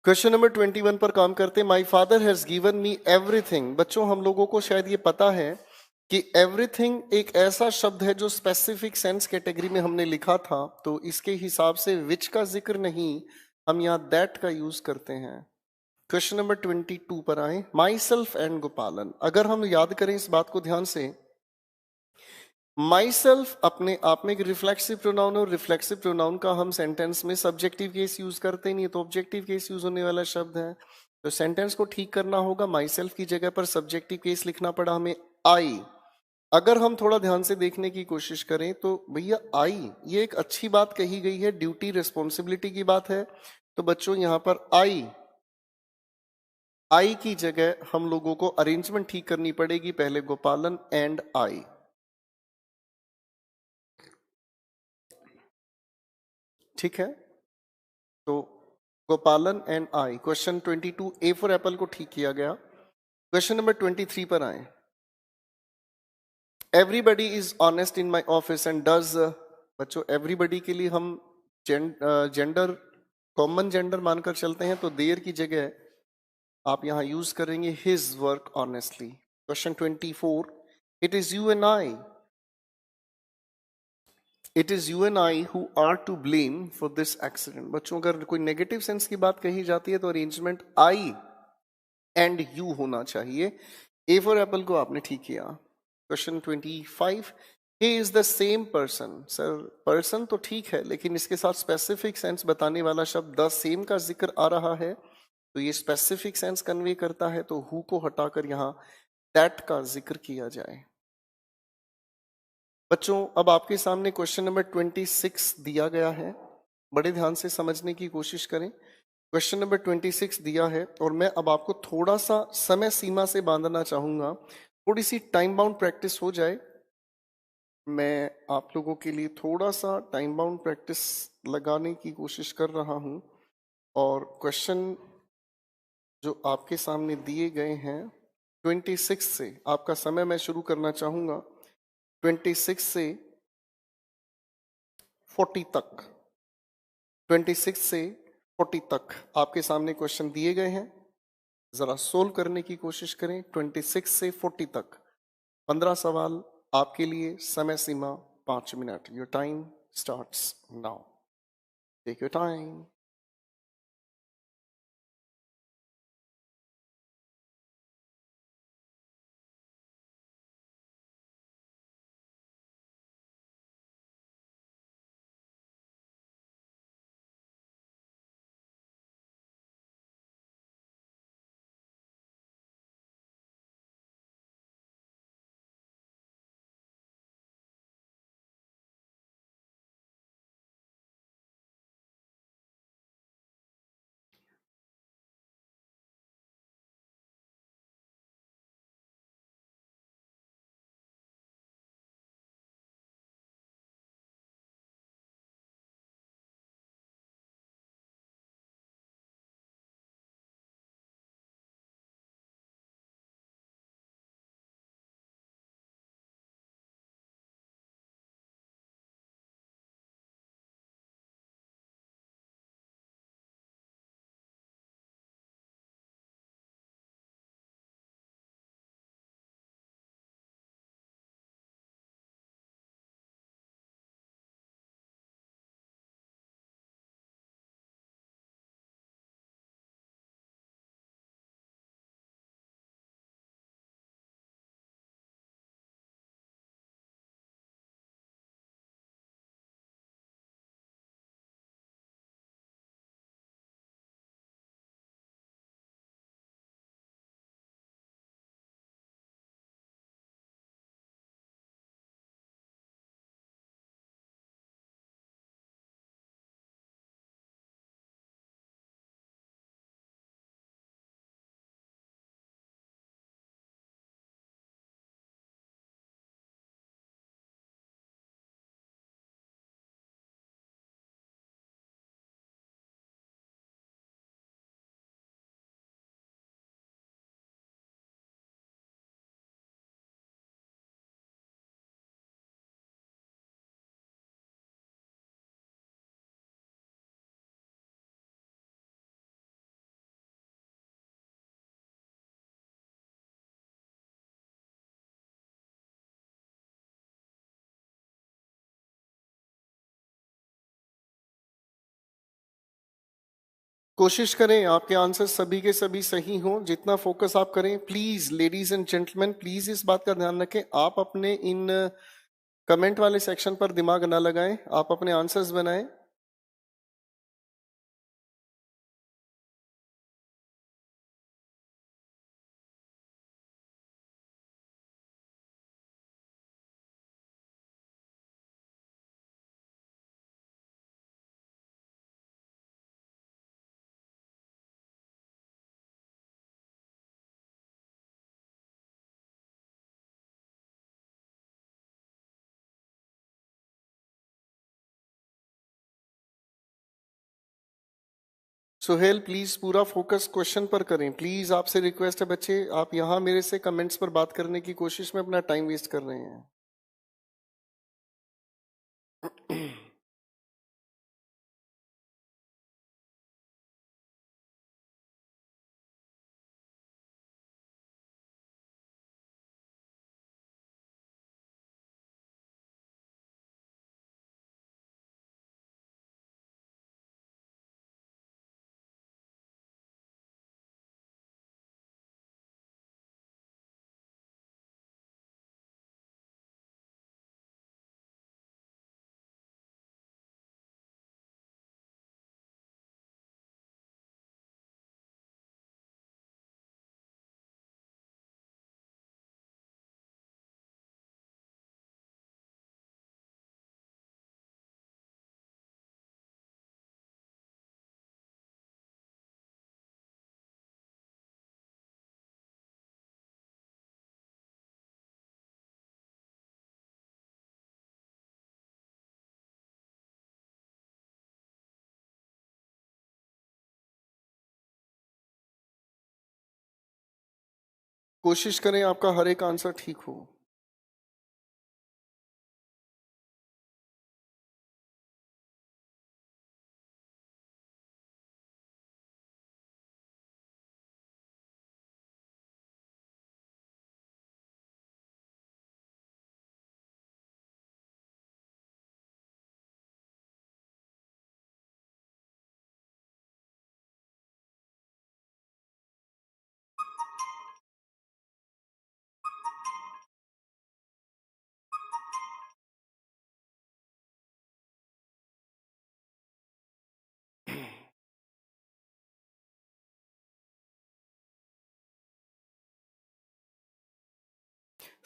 question number 21 पर काम करते हैं। My father has given me everything. बच्चों हम लोगों को शायद ये पता है कि एवरीथिंग एक ऐसा शब्द है जो स्पेसिफिक सेंस कैटेगरी में हमने लिखा था, तो इसके हिसाब से विच का जिक्र नहीं, हम यहाँ दैट का यूज करते हैं। क्वेश्चन नंबर 22 पर आए, माई सेल्फ एंड गोपालन। अगर हम याद करें इस बात को ध्यान से, माई सेल्फ अपने आप में एक रिफ्लेक्सिव प्रोनाउन, और रिफ्लेक्सिव प्रोनाउन का हम सेंटेंस में सब्जेक्टिव केस यूज करते नहीं, तो ऑब्जेक्टिव केस यूज होने वाला शब्द है। तो सेंटेंस को ठीक करना होगा, माई सेल्फ की जगह पर सब्जेक्टिव केस लिखना पड़ा हमें आई। अगर हम थोड़ा ध्यान से देखने की कोशिश करें तो भैया आई ये एक अच्छी बात कही गई है, ड्यूटी रिस्पॉन्सिबिलिटी की बात है। तो बच्चों यहां पर आई की जगह हम लोगों को अरेंजमेंट ठीक करनी पड़ेगी, पहले गोपालन एंड आई। ठीक है, तो गोपालन and I, question 22 A for Apple को ठीक किया गया। क्वेश्चन नंबर 23 पर आए, everybody is honest in my office and does. बच्चों एवरीबडी के लिए हम जेंडर कॉमन जेंडर मानकर चलते हैं, तो देयर की जगह आप यहां यूज करेंगे his work honestly. Question 24, it is you and I, it is you and I who are to blame for this accident. बच्चों अगर कोई नेगेटिव सेंस की बात कही जाती है तो अरेंजमेंट आई एंड यू होना चाहिए। ए फॉर एप्पल को आपने ठीक किया। Question 25, he is the same person. Sir person तो ठीक है, लेकिन इसके साथ स्पेसिफिक सेंस बताने वाला शब्द द सेम का जिक्र आ रहा है, तो ये स्पेसिफिक सेंस कन्वे करता है, तो हु को हटाकर यहां दैट का जिक्र किया जाए। बच्चों, अब आपके सामने क्वेश्चन नंबर 26 दिया गया है। बड़े ध्यान से समझने की कोशिश करें। क्वेश्चन नंबर 26 दिया है और मैं अब आपको थोड़ा सा समय सीमा से बांधना चाहूंगा, थोड़ी सी टाइम बाउंड प्रैक्टिस हो जाए। मैं आप लोगों के लिए थोड़ा सा टाइम बाउंड प्रैक्टिस लगाने की कोशिश कर रहा हूं और क्वेश्चन जो आपके सामने दिए गए हैं 26 से आपका समय मैं शुरू करना चाहूंगा। 26 से 40 तक, 26 से 40 तक आपके सामने क्वेश्चन दिए गए हैं। जरा सोल्व करने की कोशिश करें। 26 से 40 तक 15 सवाल आपके लिए, समय सीमा 5 मिनट। Your time starts now. Take your time. कोशिश करें आपके आंसर सभी के सभी सही हों। जितना फोकस आप करें, please ladies and gentleman, please इस बात का ध्यान रखें, आप अपने इन कमेंट वाले सेक्शन पर दिमाग ना लगाएं, आप अपने आंसर्स बनाएं। सुहेल, प्लीज पूरा फोकस क्वेश्चन पर करें। प्लीज आपसे रिक्वेस्ट है बच्चे, आप यहाँ मेरे से कमेंट्स पर बात करने की कोशिश में अपना टाइम वेस्ट कर रहे हैं। कोशिश करें आपका हर एक आंसर ठीक हो।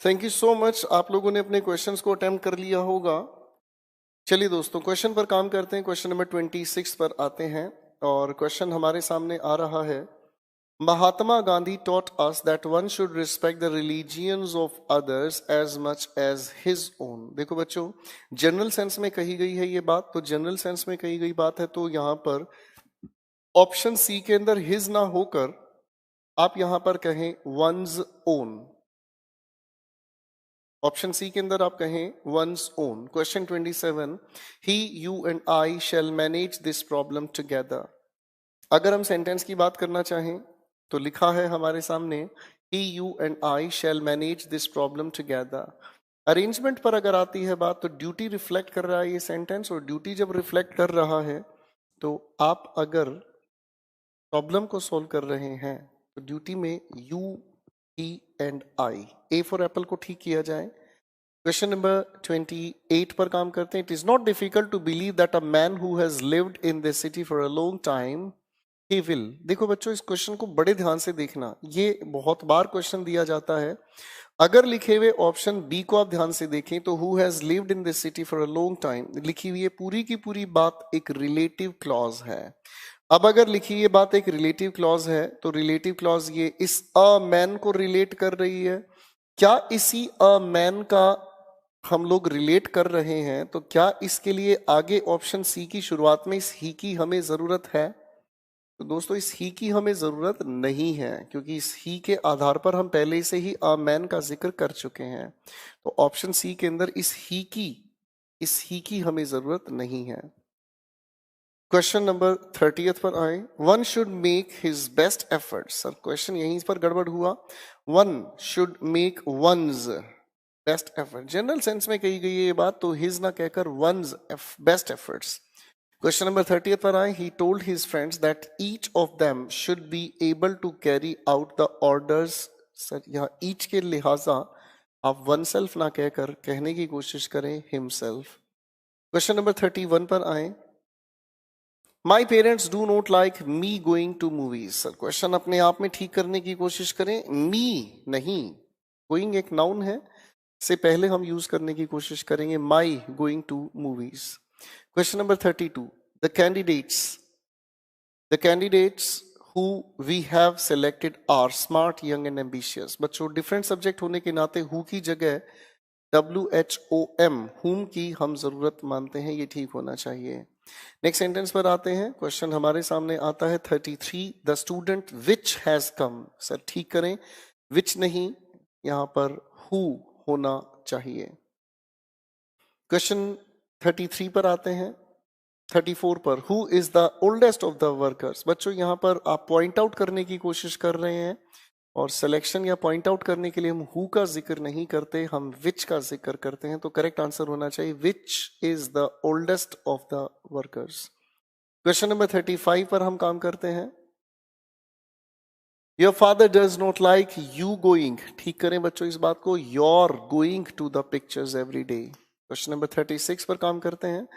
थैंक यू सो मच, आप लोगों ने अपने क्वेश्चंस को अटेम्प्ट कर लिया होगा। चलिए दोस्तों, क्वेश्चन पर काम करते हैं। क्वेश्चन नंबर 26 पर आते हैं और क्वेश्चन हमारे सामने आ रहा है। Mahatma Gandhi taught us that one should respect the religions of others as much as his own। देखो बच्चों, जनरल सेंस में कही गई है ये बात, तो जनरल सेंस में कही गई बात है, तो यहां पर ऑप्शन सी के अंदर हिज ना होकर आप यहां पर कहें वंस ओन। ऑप्शन सी के अंदर आप कहें one's own. Question 27, he you and I shall manage this problem together. अगर हम सेंटेंस की बात करना चाहें तो लिखा है हमारे सामने, he you and I shall manage this problem together. Arrangement पर अगर आती है बात, तो ड्यूटी रिफ्लेक्ट कर रहा है ये सेंटेंस, और ड्यूटी जब रिफ्लेक्ट कर रहा है तो आप अगर प्रॉब्लम को सॉल्व कर रहे हैं तो ड्यूटी में you, he and I, A for Apple को ठीक किया जाए। क्वेश्चन नंबर 28 पर काम करते हैं। It is not difficult to believe that a man who has lived in this city for a long time he will. देखो बच्चों, इस क्वेश्चन को बड़े ध्यान से देखना, ये बहुत बार क्वेश्चन दिया जाता है। अगर लिखे हुए ऑप्शन बी को आप ध्यान से देखें तो who has lived in this city for a long time लिखी हुई है, पूरी की पूरी बात एक रिलेटिव क्लॉज है। अब अगर लिखी ये बात एक रिलेटिव क्लॉज है तो रिलेटिव क्लॉज ये इस अ मैन को रिलेट कर रही है। क्या इसी अ मैन का हम लोग रिलेट कर रहे हैं, तो क्या इसके लिए आगे ऑप्शन सी की शुरुआत में इस ही की हमें जरूरत है? तो दोस्तों, इस ही की हमें जरूरत नहीं है, क्योंकि इस ही के आधार पर हम पहले से ही अ मैन का जिक्र कर चुके हैं। तो ऑप्शन सी के अंदर इस ही की हमें जरूरत नहीं है। क्वेश्चन नंबर 30 पर आए। One should make his best effort. Sir question यहीं पर गड़बड़ हुआ। One should make one's best effort, general sense में कही गई है ये बात, तो हिज ना कहकर one's best efforts. Question number 30 पर आए। He told his friends that each of them should be able to carry out the orders. Sir यहाँ ईच के लिहाजा आप वन सेल्फ ना कहकर कहने की कोशिश करें हिमसेल्फ। क्वेश्चन नंबर 31 पर आए। My parents do not like me going to movies. Sir question अपने आप में ठीक करने की कोशिश करें, मी नहीं, गोइंग एक नाउन है, से पहले हम यूज करने की कोशिश करेंगे my going to movies. Question number 32, the candidates who we have selected are smart, young and ambitious। बच्चों, डिफरेंट सब्जेक्ट होने के नाते हु की जगह WHOM whom की हम जरूरत मानते हैं, ये ठीक होना चाहिए। नेक्स्ट सेंटेंस पर आते हैं। क्वेश्चन हमारे सामने आता है 33, the student which has come. Sir ठीक करें, विच नहीं, यहां पर हु होना चाहिए। क्वेश्चन 33 पर आते हैं। 34 पर, who is the oldest of the workers. बच्चों यहां पर आप पॉइंट आउट करने की कोशिश कर रहे हैं, और सिलेक्शन या पॉइंट आउट करने के लिए हम हु का जिक्र नहीं करते, हम विच का जिक्र करते हैं। तो करेक्ट आंसर होना चाहिए which is the oldest of the workers. Question number 35 पर हम काम करते हैं। Your father does not like you going. ठीक करें बच्चों इस बात को, your going to the pictures every day. Question number 36 पर काम करते हैं।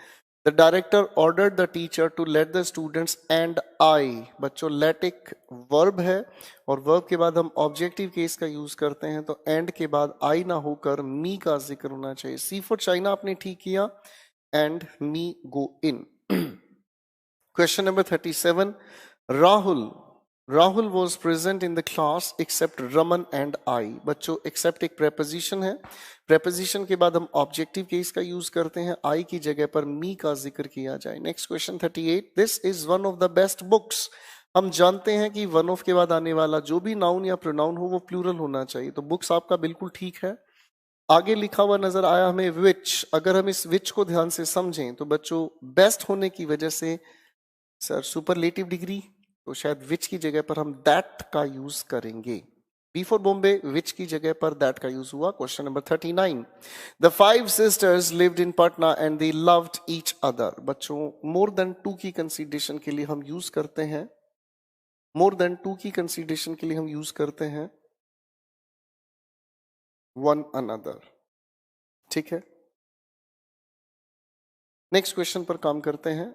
The director ordered the teacher to let the students and I. बच्चों लेट एक वर्ब है, और वर्ब के बाद हम ऑब्जेक्टिव केस का यूज करते हैं, तो एंड के बाद आई ना होकर मी का जिक्र होना चाहिए। सी फॉर चाइना आपने ठीक किया, and me go in. Question number 37, Rahul was present in the class except Raman and I. बच्चों एक्सेप्ट एक प्रेपोजिशन है, प्रेपोजिशन के बाद हम ऑब्जेक्टिव केस का यूज करते हैं, आई की जगह पर मी का जिक्र किया जाए। Next question 38, this is one of the best books. हम जानते हैं कि वन ऑफ के बाद आने वाला जो भी नाउन या प्रोनाउन हो वो प्लूरल होना चाहिए, तो बुक्स आपका बिल्कुल ठीक है। आगे लिखा हुआ नजर आया हमें विच, अगर हम इस विच को ध्यान से समझें तो बच्चों बेस्ट होने की वजह से सर सुपरलेटिव डिग्री, तो शायद विच की जगह पर हम दैट का यूज करेंगे। बी फॉर बॉम्बे, विच की जगह पर दैट का यूज हुआ। Question number 39, the 5 sisters lived in Patna and they loved each other. बच्चों मोर देन टू की कंसीडरेशन के लिए हम यूज करते हैं, मोर देन टू की कंसीडरेशन के लिए हम यूज करते हैं वन अनदर, ठीक है। नेक्स्ट क्वेश्चन पर काम करते हैं।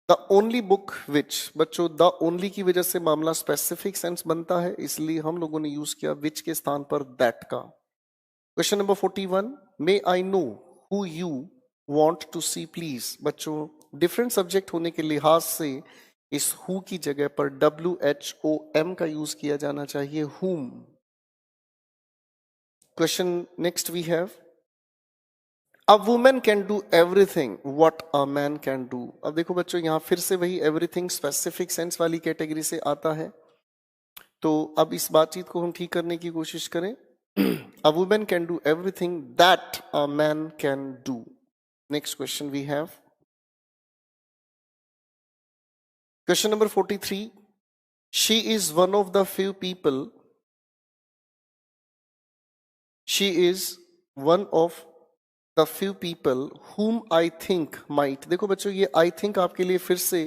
द ओनली बुक विच, बच्चों द ओनली की वजह से मामला स्पेसिफिक सेंस बनता है, इसलिए हम लोगों ने यूज किया विच के स्थान पर दैट का। Question number 41, may I know who you want to see please. बच्चों डिफरेंट सब्जेक्ट होने के लिहाज से इस हु की जगह पर WHOM का यूज किया जाना चाहिए, hmm. Question next we have, A woman can do everything what a man can do। अब देखो बच्चों यहां फिर से वही एवरीथिंग स्पेसिफिक सेंस वाली कैटेगरी से आता है, तो अब इस बातचीत को हम ठीक करने की कोशिश करें। A woman can do everything that a man can do। Next question we have, question number 43, she is one of the few people, she is one of the few people whom I think might। देखो बच्चों ये I think आपके लिए फिर से,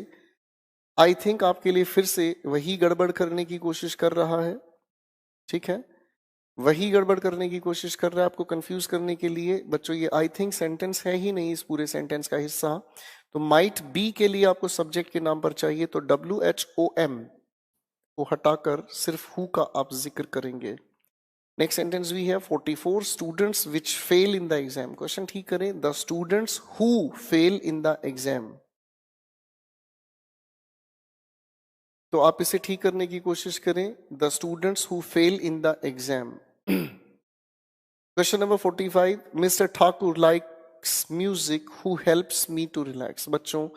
I think आपके लिए फिर से वही गड़बड़ करने की कोशिश कर रहा है, ठीक है, वही गड़बड़ करने की कोशिश कर रहा है आपको कंफ्यूज करने के लिए। बच्चों ये आई थिंक सेंटेंस है ही नहीं इस पूरे सेंटेंस का हिस्सा, तो माइट बी के लिए आपको सब्जेक्ट के नाम पर चाहिए, तो WHOM को हटाकर सिर्फ हु का आप जिक्र करेंगे। नेक्स्ट सेंटेंस भी है 44 students which fail in the exam. Question ठीक करें, the students who fail in the exam, तो आप इसे ठीक करने की कोशिश करें, the students who fail in the exam. Question number 45, mister Thakur likes music who helps me to relax. बच्चों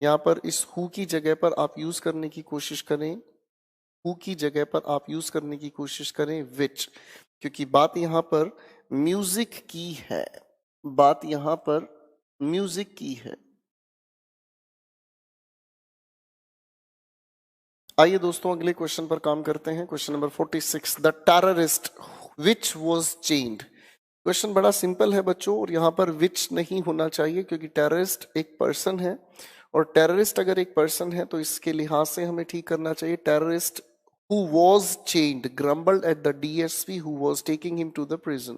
यहां पर इस हु की जगह पर आप यूज करने की कोशिश करें, हु की जगह पर आप यूज करने की कोशिश करें विच, क्योंकि बात यहां पर म्यूजिक की है, बात यहां पर म्यूजिक की है। आइए दोस्तों अगले क्वेश्चन पर काम करते हैं। Question number 46, the terrorist which was chained. Question बड़ा सिंपल है बच्चों, और यहां पर विच नहीं होना चाहिए क्योंकि टेररिस्ट एक पर्सन है, और टेररिस्ट अगर एक पर्सन है तो इसके लिहाज से हमें ठीक करना चाहिए terrorist who was chained grumbled at the DSP who was taking him to the prison।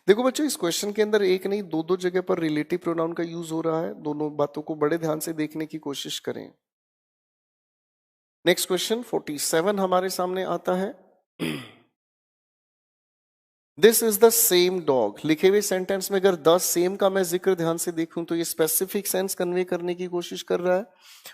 देखो बच्चों इस क्वेश्चन के अंदर एक नहीं दो दो जगह पर रिलेटिव प्रोनाउन का यूज हो रहा है, दोनों बातों को बड़े ध्यान से देखने की कोशिश करें। नेक्स्ट क्वेश्चन 47 हमारे सामने आता है, this is the same dog. लिखे हुए सेंटेंस में अगर द सेम का मैं जिक्र ध्यान से देखूं तो ये स्पेसिफिक सेंस कन्वे करने की कोशिश कर रहा है,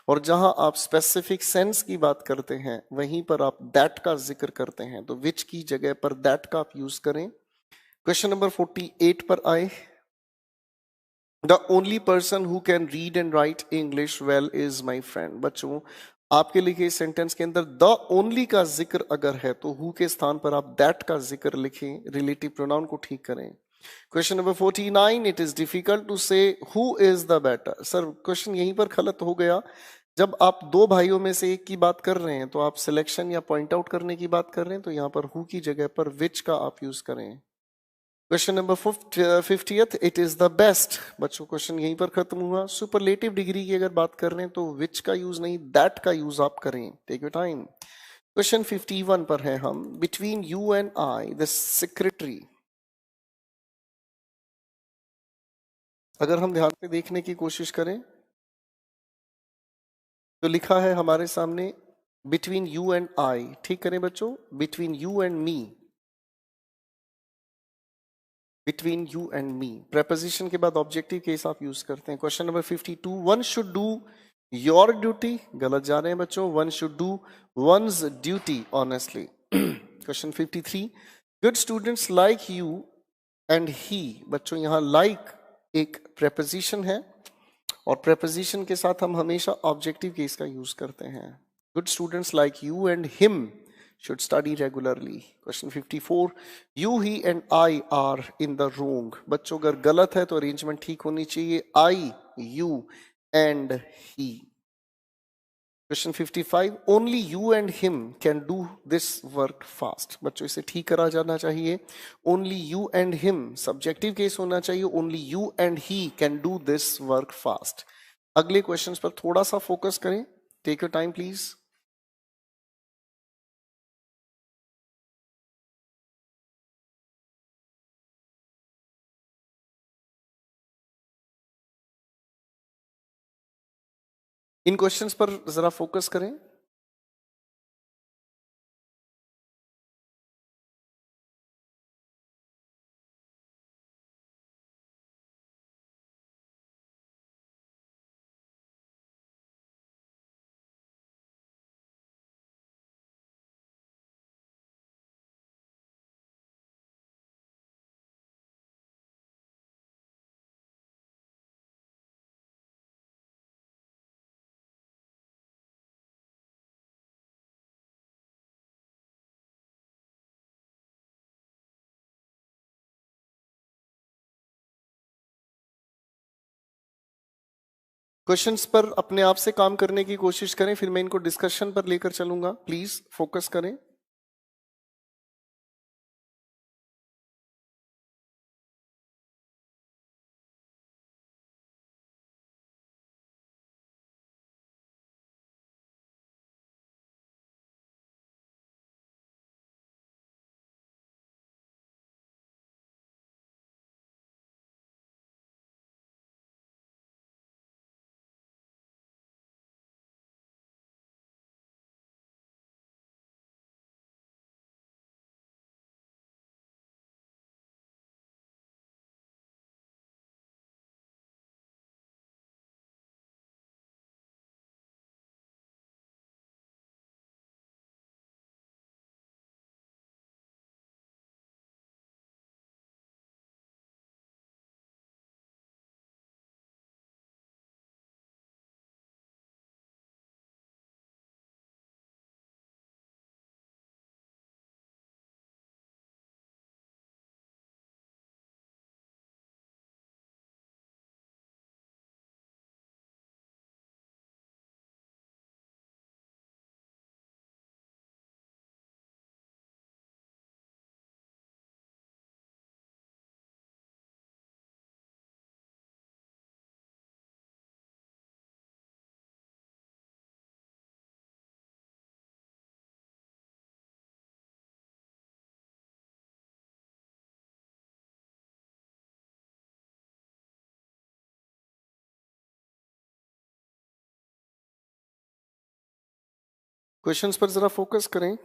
और जहां आप स्पेसिफिक सेंस की बात करते हैं वहीं पर आप दैट का जिक्र करते हैं, तो विच की जगह पर दैट का आप यूज करें। क्वेश्चन नंबर 48 पर आए, the only person who can read and right English well is my friend. बच्चों आपके लिखे इस सेंटेंस के अंदर द ओनली का जिक्र अगर है तो हु के स्थान पर आप दैट का जिक्र लिखें, रिलेटिव प्रोनाउन को ठीक करें। Question number 49, it is difficult to say who is the better. Sir question यहीं पर गलत हो गया, जब आप दो भाइयों में से एक की बात कर रहे हैं तो आप सिलेक्शन या पॉइंट आउट करने की बात कर रहे हैं, तो यहां पर हु की जगह पर विच का आप यूज करें। Question number 50th, it is the best. बच्चों क्वेश्चन यहीं पर खत्म हुआ। सुपरलेटिव डिग्री की अगर बात कर रहे हैं तो विच का यूज नहीं दैट का यूज आप करें, टेक योर टाइम। क्वेश्चन 51 पर है हम, between you and I the secretary. अगर हम ध्यान से देखने की कोशिश करें तो लिखा है हमारे सामने बिटवीन यू एंड आई, ठीक करें बच्चों, between you and me, between you and me. Preposition के बाद ऑब्जेक्टिव केस आप यूज करते हैं। Question number 52, one should do your duty. गलत जा रहे हैं बच्चों, one should do once duty honestly. Question 53, good students like you and ही। बच्चों यहां लाइक एक प्रेपोजिशन है, और प्रेपोजिशन के साथ हम हमेशा ऑब्जेक्टिव केस का यूज करते हैं। Good students like you and him should study regularly. Question 54. You, he and I are in the wrong. बच्चों अगर गलत है तो अरेंजमेंट ठीक होनी चाहिए. I, you and he. Question 55. Only you and him can do this work fast. बच्चों इसे ठीक करा जाना चाहिए. Only you and him. Subjective case होना चाहिए. Only you and he can do this work fast. अगले क्वेश्चंस पर थोड़ा सा फोकस करें. Take your time please. In questions पर जरा फोकस करें. क्वेश्चंस पर अपने आप से काम करने की कोशिश करें, फिर मैं इनको डिस्कशन पर लेकर चलूंगा. प्लीज फोकस करें. क्वेश्चंस पर जरा फोकस करें.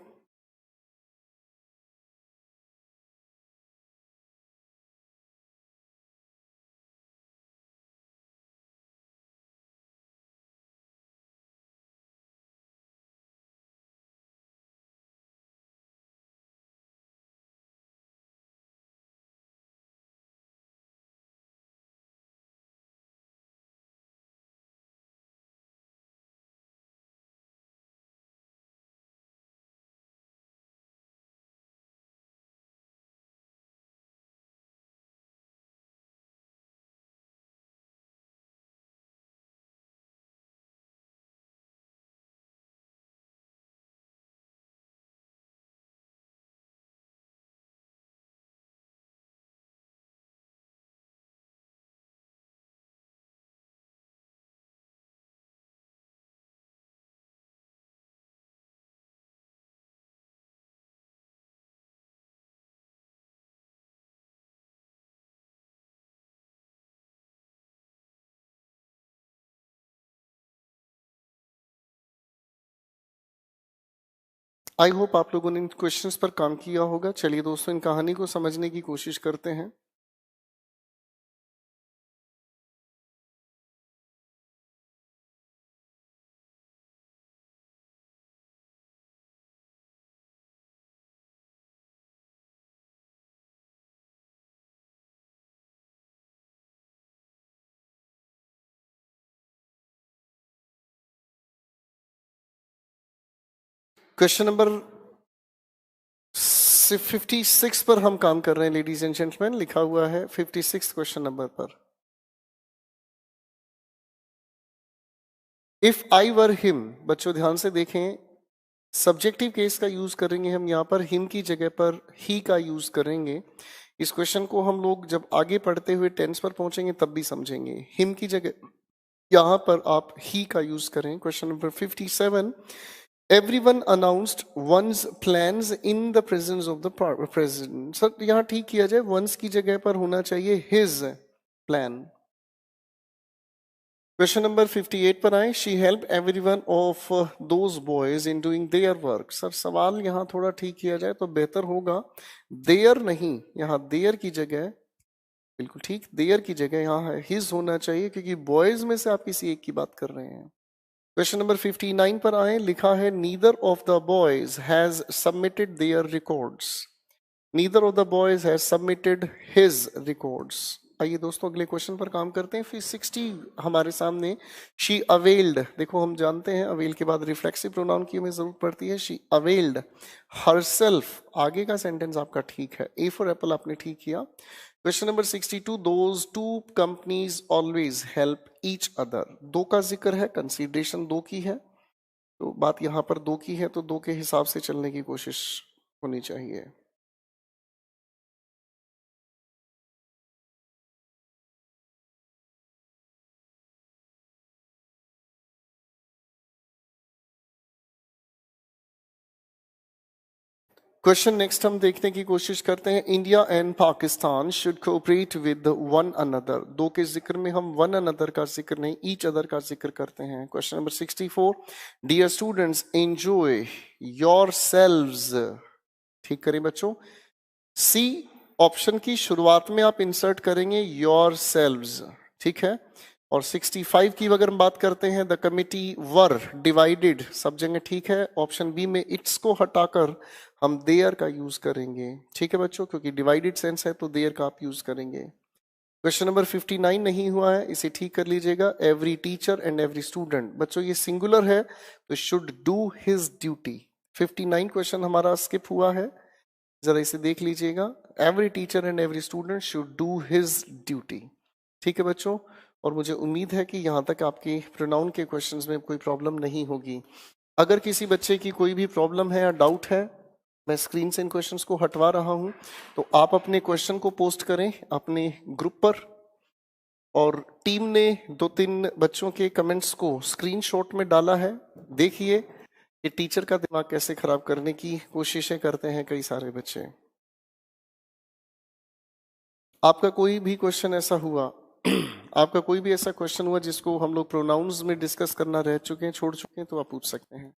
आई होप आप लोगों ने इन क्वेश्चंस पर काम किया होगा. चलिए दोस्तों, इन कहानी को समझने की कोशिश करते हैं. क्वेश्चन नंबर 56 पर हम काम कर रहे हैं लेडीज एंड जेंटलमैन, लिखा हुआ है 56 क्वेश्चन नंबर पर। इफ आई वर हिम, बच्चों ध्यान से देखें, सब्जेक्टिव केस का यूज करेंगे हम यहाँ पर, हिम की जगह पर ही का यूज करेंगे। इस क्वेश्चन को हम लोग जब आगे पढ़ते हुए टेंस पर पहुंचेंगे तब भी समझेंगे। हिम की जगह यहाँ पर आप ही का यूज करें। Question number 57, everyone announced one's plans in the presence of the president। Sir यहाँ ठीक किया जाए, one's की जगह पर होना चाहिए his plan। क्वेश्चन नंबर 58 पर आए, she help everyone of those boys in doing their work. Sir सवाल यहाँ थोड़ा ठीक किया जाए तो बेहतर होगा, देयर नहीं, यहाँ देयर की जगह, बिल्कुल ठीक, देयर की जगह यहाँ है हिज होना चाहिए, क्योंकि बॉयज में से आप किसी एक की बात कर रहे हैं। क्वेश्चन नंबर 59 पर आए, लिखा है neither of the boys has submitted there records. Neither of the boys has submitted his records. आइए दोस्तों अगले क्वेश्चन पर काम करते हैं। फिर 60 हमारे सामने, शी अवेल्ड, देखो हम जानते हैं अवेल के बाद रिफ्लेक्सिव प्रोनाउन की हमें जरूरत पड़ती है। शी अवेल्ड हरसेल्फ, आगे का सेंटेंस आपका ठीक है, ए फॉर एप्पल आपने ठीक किया। Question number 62, those two companies always help each other. दो का जिक्र है, कंसीडरेशन दो की है, तो बात यहाँ पर दो की है, तो दो के हिसाब से चलने की कोशिश होनी चाहिए। क्वेश्चन नेक्स्ट हम देखने की कोशिश करते हैं, India and Pakistan should cooperate with one another. दो के जिक्र में हम वन अनदर का जिक्र नहीं, ईच अदर का जिक्र करते हैं। Question number 64, dear students enjoy yourselves. ठीक करें बच्चों, सी ऑप्शन की शुरुआत में आप इंसर्ट करेंगे योर सेल्व्स, ठीक है। और 65 की अगर हम बात करते हैं, द कमिटी वर डिवाइडेड, सब जगह ठीक है। ऑप्शन बी में इट्स को हटाकर हम देयर का यूज करेंगे, ठीक है बच्चों, क्योंकि डिवाइडेड सेंस है तो देयर का आप यूज करेंगे। क्वेश्चन नंबर 59 नहीं हुआ है, इसे ठीक कर लीजिएगा। Every teacher and every student, बच्चों ये सिंगुलर है तो should do his duty. 59 question हमारा स्किप हुआ है, जरा इसे देख लीजिएगा। Every teacher and every student should do his duty, ठीक है बच्चों। और मुझे उम्मीद है कि यहाँ तक आपकी प्रोनाउन के क्वेश्चंस में कोई प्रॉब्लम नहीं होगी। अगर किसी बच्चे की कोई भी प्रॉब्लम है या डाउट है, मैं स्क्रीन से इन क्वेश्चंस को हटवा रहा हूं, तो आप अपने क्वेश्चन को पोस्ट करें अपने ग्रुप पर। और टीम ने 2-3 बच्चों के कमेंट्स को स्क्रीनशॉट में डाला है, देखिए कि टीचर का दिमाग कैसे खराब करने की कोशिशें करते हैं कई सारे बच्चे। आपका कोई भी क्वेश्चन ऐसा हुआ आपका कोई भी ऐसा क्वेश्चन हुआ जिसको हम लोग प्रोनाउंस में डिस्कस करना रह चुके हैं, छोड़ चुके हैं, तो आप पूछ सकते हैं।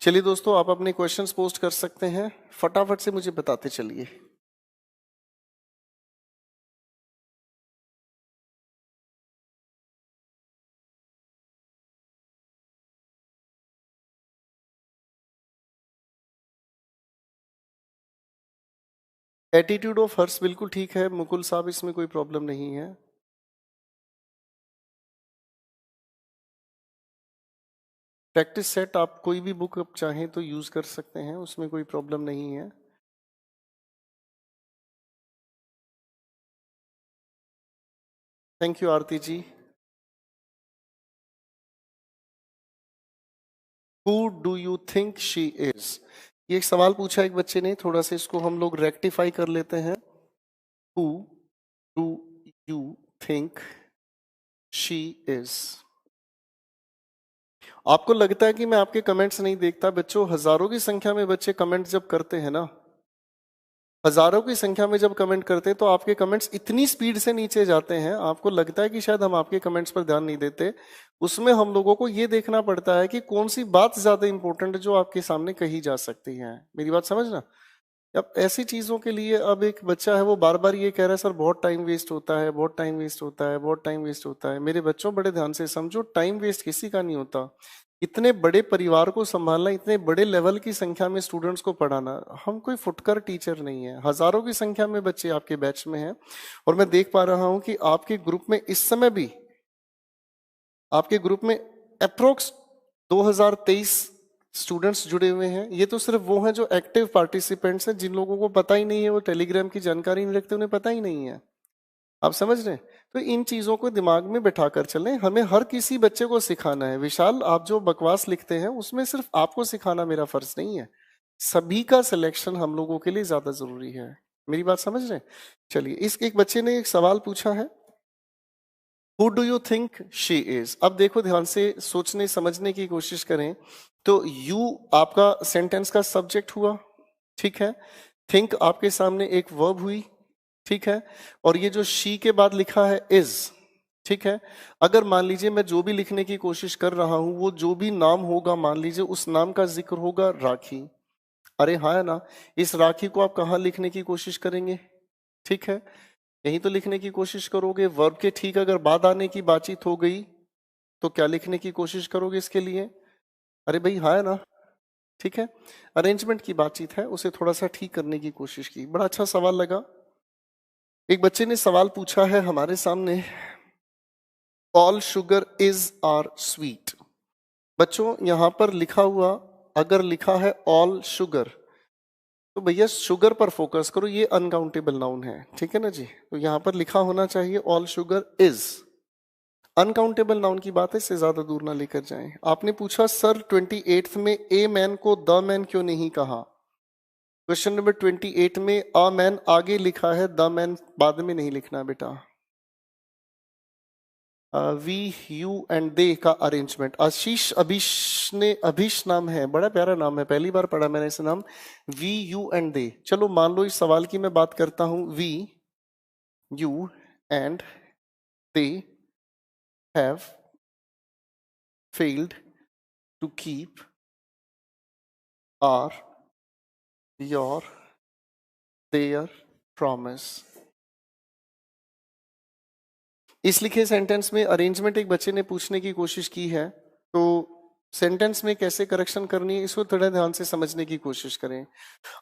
चलिए दोस्तों, आप अपने क्वेश्चंस पोस्ट कर सकते हैं, फटाफट से मुझे बताते चलिए। एटीट्यूड ऑफ हर्ष बिल्कुल ठीक है मुकुल साहब, इसमें कोई प्रॉब्लम नहीं है। प्रैक्टिस सेट आप कोई भी बुक आप चाहें तो यूज कर सकते हैं, उसमें कोई प्रॉब्लम नहीं है। Thank you Aarti ji. Who do you think she is? ये एक सवाल पूछा एक बच्चे ने, थोड़ा सा इसको हम लोग रेक्टिफाई कर लेते हैं। Who do you think she is? आपको लगता है कि मैं आपके कमेंट्स नहीं देखता? बच्चों, हजारों की संख्या में बच्चे कमेंट जब करते हैं ना, हजारों की संख्या में जब कमेंट करते हैं तो आपके कमेंट्स इतनी स्पीड से नीचे जाते हैं, आपको लगता है कि शायद हम आपके कमेंट्स पर ध्यान नहीं देते। उसमें हम लोगों को ये देखना पड़ता है कि कौन सी बात ज्यादा इंपॉर्टेंट है जो आपके सामने कही जा सकती है। मेरी बात समझना। अब ऐसी चीजों के लिए अब एक बच्चा है वो बार बार ये कह रहा है सर बहुत टाइम वेस्ट होता है, बहुत टाइम वेस्ट होता है, बहुत टाइम वेस्ट होता है। मेरे बच्चों, बड़े ध्यान से समझो, टाइम वेस्ट किसी का नहीं होता। इतने बड़े परिवार को संभालना, इतने बड़े लेवल की संख्या में स्टूडेंट्स को पढ़ाना, हम कोई फुटकर टीचर नहीं है। हजारों की संख्या में बच्चे आपके बैच में हैं और मैं देख पा रहा हूं कि आपके ग्रुप में इस समय भी, आपके ग्रुप में अप्रोक्स 2023 स्टूडेंट्स जुड़े हुए हैं। ये तो सिर्फ वो हैं जो एक्टिव पार्टिसिपेंट्स हैं, जिन लोगों को पता ही नहीं है, वो टेलीग्राम की जानकारी नहीं रखते, उन्हें पता ही नहीं है। आप समझ रहे हैं? तो इन चीजों को दिमाग में बैठा कर चलें। हमें हर किसी बच्चे को सिखाना है। विशाल, आप जो बकवास लिखते हैं उसमें सिर्फ आपको सिखाना मेरा फर्ज नहीं है, सभी का सिलेक्शन हम लोगों के लिए ज्यादा जरूरी है। मेरी बात समझ रहे हैं? चलिए, इस एक बच्चे ने एक सवाल पूछा है, who do you think she is? अब देखो, ध्यान से सोचने समझने की कोशिश करें। तो यू आपका सेंटेंस का सब्जेक्ट हुआ, ठीक है। थिंक आपके सामने एक वर्ब हुई, ठीक है। और ये जो शी के बाद लिखा है इज, ठीक है। अगर मान लीजिए मैं जो भी लिखने की कोशिश कर रहा हूं, वो जो भी नाम होगा, मान लीजिए उस नाम का जिक्र होगा राखी। अरे हाँ है ना, इस राखी को आप कहाँ लिखने की कोशिश करेंगे? ठीक है, यहीं तो लिखने की कोशिश करोगे। वर्ब के ठीक अगर बाद आने की बातचीत हो गई तो क्या लिखने की कोशिश करोगे इसके लिए? अरे भाई हाँ है ना, ठीक है। अरेंजमेंट की बातचीत है, उसे थोड़ा सा ठीक करने की कोशिश की। बड़ा अच्छा सवाल लगा। एक बच्चे ने सवाल पूछा है हमारे सामने, all sugar is are sweet. बच्चों, यहां पर लिखा हुआ, अगर लिखा है ऑल शुगर, तो भैया शुगर पर फोकस करो, ये अनकाउंटेबल नाउन है, ठीक है ना जी। तो यहां पर लिखा होना चाहिए all sugar is. Uncountable noun की बात है, इससे ज्यादा दूर ना लेकर जाएं। आपने पूछा सर 28th में ए मैन को द मैन क्यों नहीं कहा? क्वेश्चन नंबर 28 में अ मैन आगे लिखा है, द मैन बाद में नहीं लिखना बेटा। वी यू एंड दे का अरेंजमेंट। आशीष अभिष ने, अभिष नाम है, बड़ा प्यारा नाम है, पहली बार पढ़ा मैंने इसे नाम। We you and they. चलो मान लो इस सवाल की मैं बात करता हूं, we you and they have failed to keep our your their promise. इस लिखे सेंटेंस में अरेंजमेंट एक बच्चे ने पूछने की कोशिश की है, तो सेंटेंस में कैसे करेक्शन करनी है इसको थोड़ा ध्यान से समझने की कोशिश करें।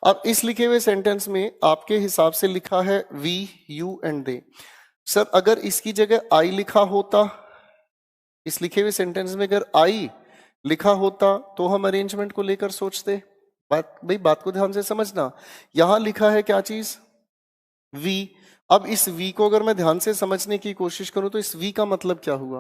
अब इस लिखे हुए सेंटेंस में आपके हिसाब से लिखा है we you and they. Sir अगर इसकी जगह आई लिखा होता, इस लिखे हुए सेंटेंस में अगर आई लिखा होता तो हम अरेंजमेंट को लेकर सोचते। बात को ध्यान से समझना। यहां लिखा है क्या चीज? वी। अब इस वी को अगर मैं ध्यान से समझने की कोशिश करूं तो इस वी का मतलब क्या हुआ?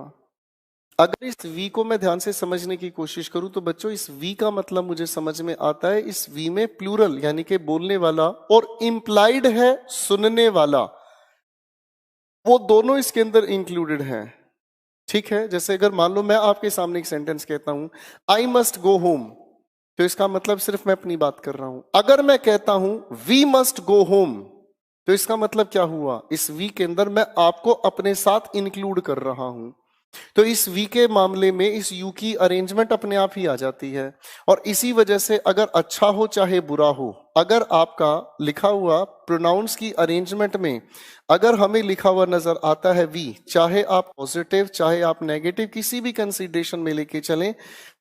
अगर इस वी को मैं ध्यान से समझने की कोशिश करूं तो बच्चों इस वी का मतलब मुझे समझ में आता है, इस वी में प्लूरल यानी कि बोलने वाला और इम्प्लाइड है सुनने वाला, वो दोनों इसके अंदर इंक्लूडेड हैं। ठीक है, जैसे अगर मान लो मैं आपके सामने एक सेंटेंस कहता हूं, आई मस्ट गो होम, तो इसका मतलब सिर्फ मैं अपनी बात कर रहा हूं। अगर मैं कहता हूं वी मस्ट गो होम, तो इसका मतलब क्या हुआ? इस वी के अंदर मैं आपको अपने साथ इंक्लूड कर रहा हूं। तो इस वी के मामले में इस यू की अरेंजमेंट अपने आप ही आ जाती है। और इसी वजह से अगर अच्छा हो चाहे बुरा हो, अगर आपका लिखा हुआ प्रोनाउंस की अरेंजमेंट में अगर हमें लिखा हुआ नजर आता है वी, चाहे आप पॉजिटिव चाहे आप नेगेटिव किसी भी कंसीडरेशन में लेके चलें,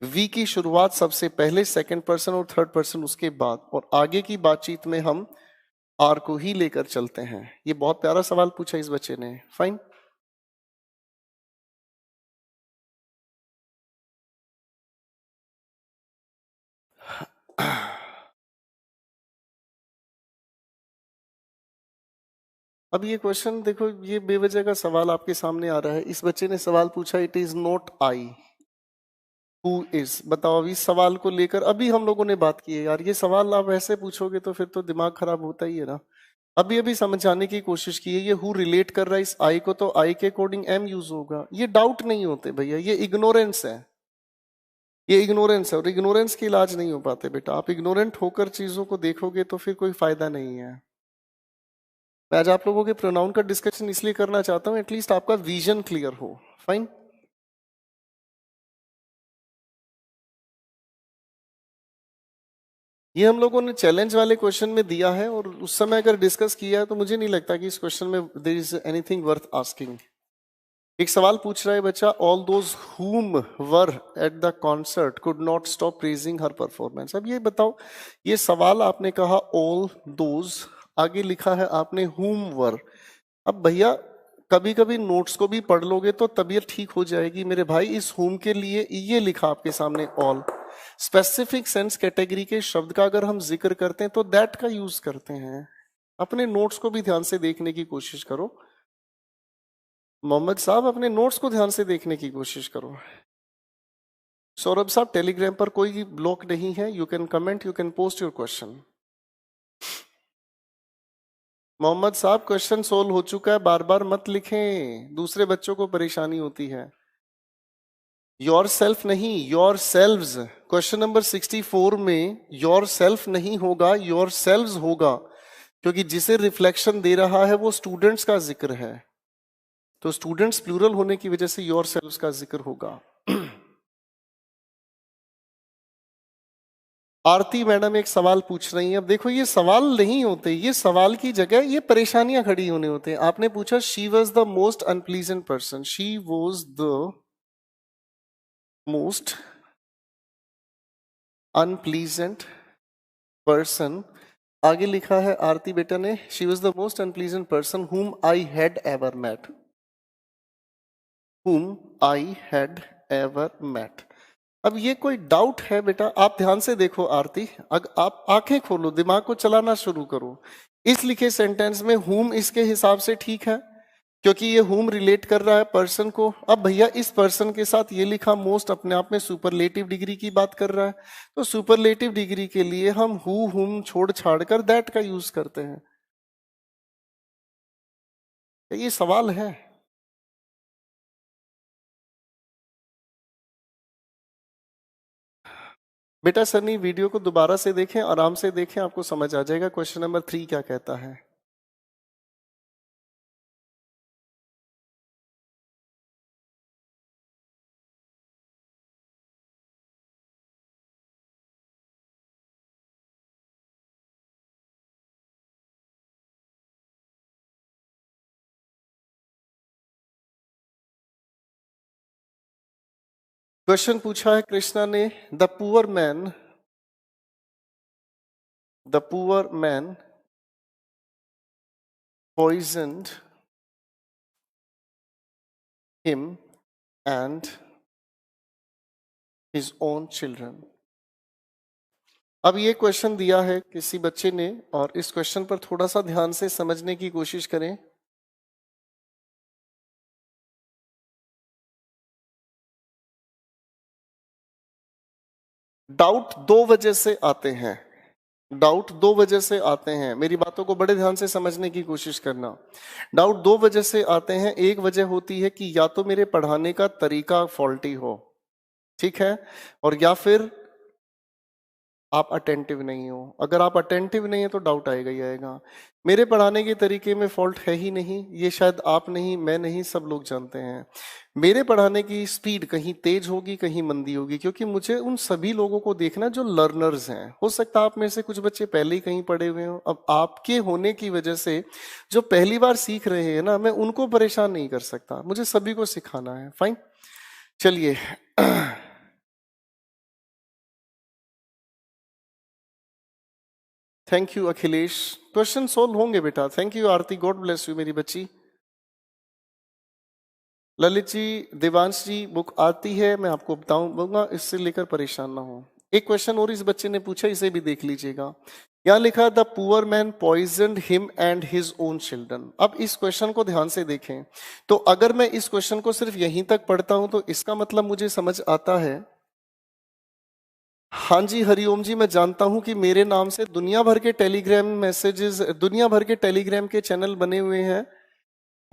वी की शुरुआत सबसे पहले सेकंड पर्सन और थर्ड पर्सन उसके बाद, और आगे की बातचीत में हम आर को ही लेकर चलते हैं। ये बहुत प्यारा सवाल पूछा इस बच्चे ने। फाइन। अब ये क्वेश्चन देखो, ये बेवजह का सवाल आपके सामने आ रहा है। इस बच्चे ने सवाल पूछा, it is not I who is. बताओ, अभी इस सवाल को लेकर अभी हम लोगों ने बात की है यार। ये सवाल आप ऐसे पूछोगे तो फिर तो दिमाग खराब होता ही है ना। अभी अभी समझाने की कोशिश की है। ये हु रिलेट कर रहा है इस आई को, तो आई के अकॉर्डिंग एम यूज होगा। ये डाउट नहीं होते भैया, ये इग्नोरेंस है। ये इग्नोरेंस है, और इग्नोरेंस की इलाज नहीं हो पाते बेटा। आप इग्नोरेंट होकर चीजों को देखोगे तो फिर कोई फायदा नहीं है। मैं आज आप लोगों के प्रोनाउन का डिस्कशन इसलिए करना चाहता हूं, एटलीस्ट आपका विजन क्लियर हो। फाइन। ये हम लोगों ने चैलेंज वाले क्वेश्चन में दिया है, और उस समय अगर डिस्कस किया है तो मुझे नहीं लगता कि इस क्वेश्चन में there is anything worth asking. एक सवाल पूछ रहा है बच्चा, all those whom were at the concert could not stop praising her performance. अब ये बताओ, ये सवाल आपने कहा ऑल दोज, आगे लिखा है आपने whom वर। अब भैया कभी कभी नोट्स को भी पढ़ लोगे तो तबीयत ठीक हो जाएगी मेरे भाई। इस whom के लिए ये लिखा आपके सामने ऑल। स्पेसिफिक सेंस कैटेगरी के शब्द का अगर हम जिक्र करते हैं तो दैट का यूज करते हैं। अपने नोट्स को भी ध्यान से देखने की कोशिश करो मोहम्मद साहब, अपने नोट्स को ध्यान से देखने की कोशिश करो। सौरभ साहब, टेलीग्राम पर कोई ब्लॉक नहीं है, you can comment, you can post your question. Mohammad साहब, क्वेश्चन सोल्व हो चुका है, बार बार मत लिखें, दूसरे बच्चों को परेशानी होती है। योर सेल्फ नहीं, योर सेल्व्स। क्वेश्चन नंबर 64 में योर सेल्फ नहीं होगा, योर सेल्व्स होगा, क्योंकि जिसे रिफ्लेक्शन दे रहा है वो स्टूडेंट्स का जिक्र है। तो स्टूडेंट्स प्लूरल होने की वजह से योर सेल्व्स का जिक्र होगा। आरती मैडम एक सवाल पूछ रही हैं। अब देखो, ये सवाल नहीं होते, ये सवाल की जगह ये परेशानियां खड़ी होने होते हैं। आपने पूछा she was the most unpleasant person, she was the most unpleasant person. आगे लिखा है आरती बेटा ने, she was the most unpleasant person whom I had ever met, हुम आई हैड एवर मेट। अब ये कोई डाउट है बेटा? आप ध्यान से देखो आरती, आप आंखें खोलो, दिमाग को चलाना शुरू करो। इस लिखे सेंटेंस में हुम इसके हिसाब से ठीक है, क्योंकि ये हुम रिलेट कर रहा है पर्सन को। अब भैया इस पर्सन के साथ ये लिखा मोस्ट अपने आप में सुपरलेटिव डिग्री की बात कर रहा है, तो सुपरलेटिव डिग्री के लिए हम हु हुम छोड़ छाड़ कर दैट का यूज करते हैं। ये सवाल है। बेटा सनी, वीडियो को दोबारा से देखें, आराम से देखें, आपको समझ आ जाएगा क्वेश्चन नंबर 3 क्या कहता है। क्वेश्चन पूछा है कृष्णा ने, the poor man poisoned him and his own children। अब ये क्वेश्चन दिया है किसी बच्चे ने, और इस क्वेश्चन पर थोड़ा सा ध्यान से समझने की कोशिश करें। डाउट दो वजह से आते हैं, डाउट दो वजह से आते हैं, मेरी बातों को बड़े ध्यान से समझने की कोशिश करना। डाउट दो वजह से आते हैं। एक वजह होती है कि या तो मेरे पढ़ाने का तरीका फॉल्टी हो, ठीक है, और या फिर आप अटेंटिव नहीं हो। अगर आप अटेंटिव नहीं है तो डाउट आएगा ही आएगा। मेरे पढ़ाने के तरीके में फॉल्ट है ही नहीं, ये शायद आप नहीं, मैं नहीं, सब लोग जानते हैं। मेरे पढ़ाने की स्पीड कहीं तेज होगी, कहीं मंदी होगी, क्योंकि मुझे उन सभी लोगों को देखना जो लर्नर्स हैं। हो सकता है आप में से कुछ बच्चे पहले ही कहीं पढ़े हुए हो। अब आपके होने की वजह से जो पहली बार सीख रहे हैं ना, मैं उनको परेशान नहीं कर सकता, मुझे सभी को सिखाना है। फाइन, चलिए। Thank you Akhilesh, question solve होंगे बेटा। Thank you Aarti, God bless you मेरी बच्ची। ललित जी, देवांश जी, बुक आती है, मैं आपको बताऊंगा, इससे लेकर परेशान ना हो। एक क्वेश्चन और इस बच्चे ने पूछा, इसे भी देख लीजिएगा। यहां लिखा the poor man poisoned him and his own children. अब इस क्वेश्चन को ध्यान से देखें, तो अगर मैं इस क्वेश्चन को सिर्फ यहीं तक पढ़ता हूं तो इसका मतलब मुझे समझ आता है, हाँ जी हरिओम जी, मैं जानता हूं कि मेरे नाम से दुनिया भर के टेलीग्राम मैसेजेस, दुनिया भर के टेलीग्राम के चैनल बने हुए हैं।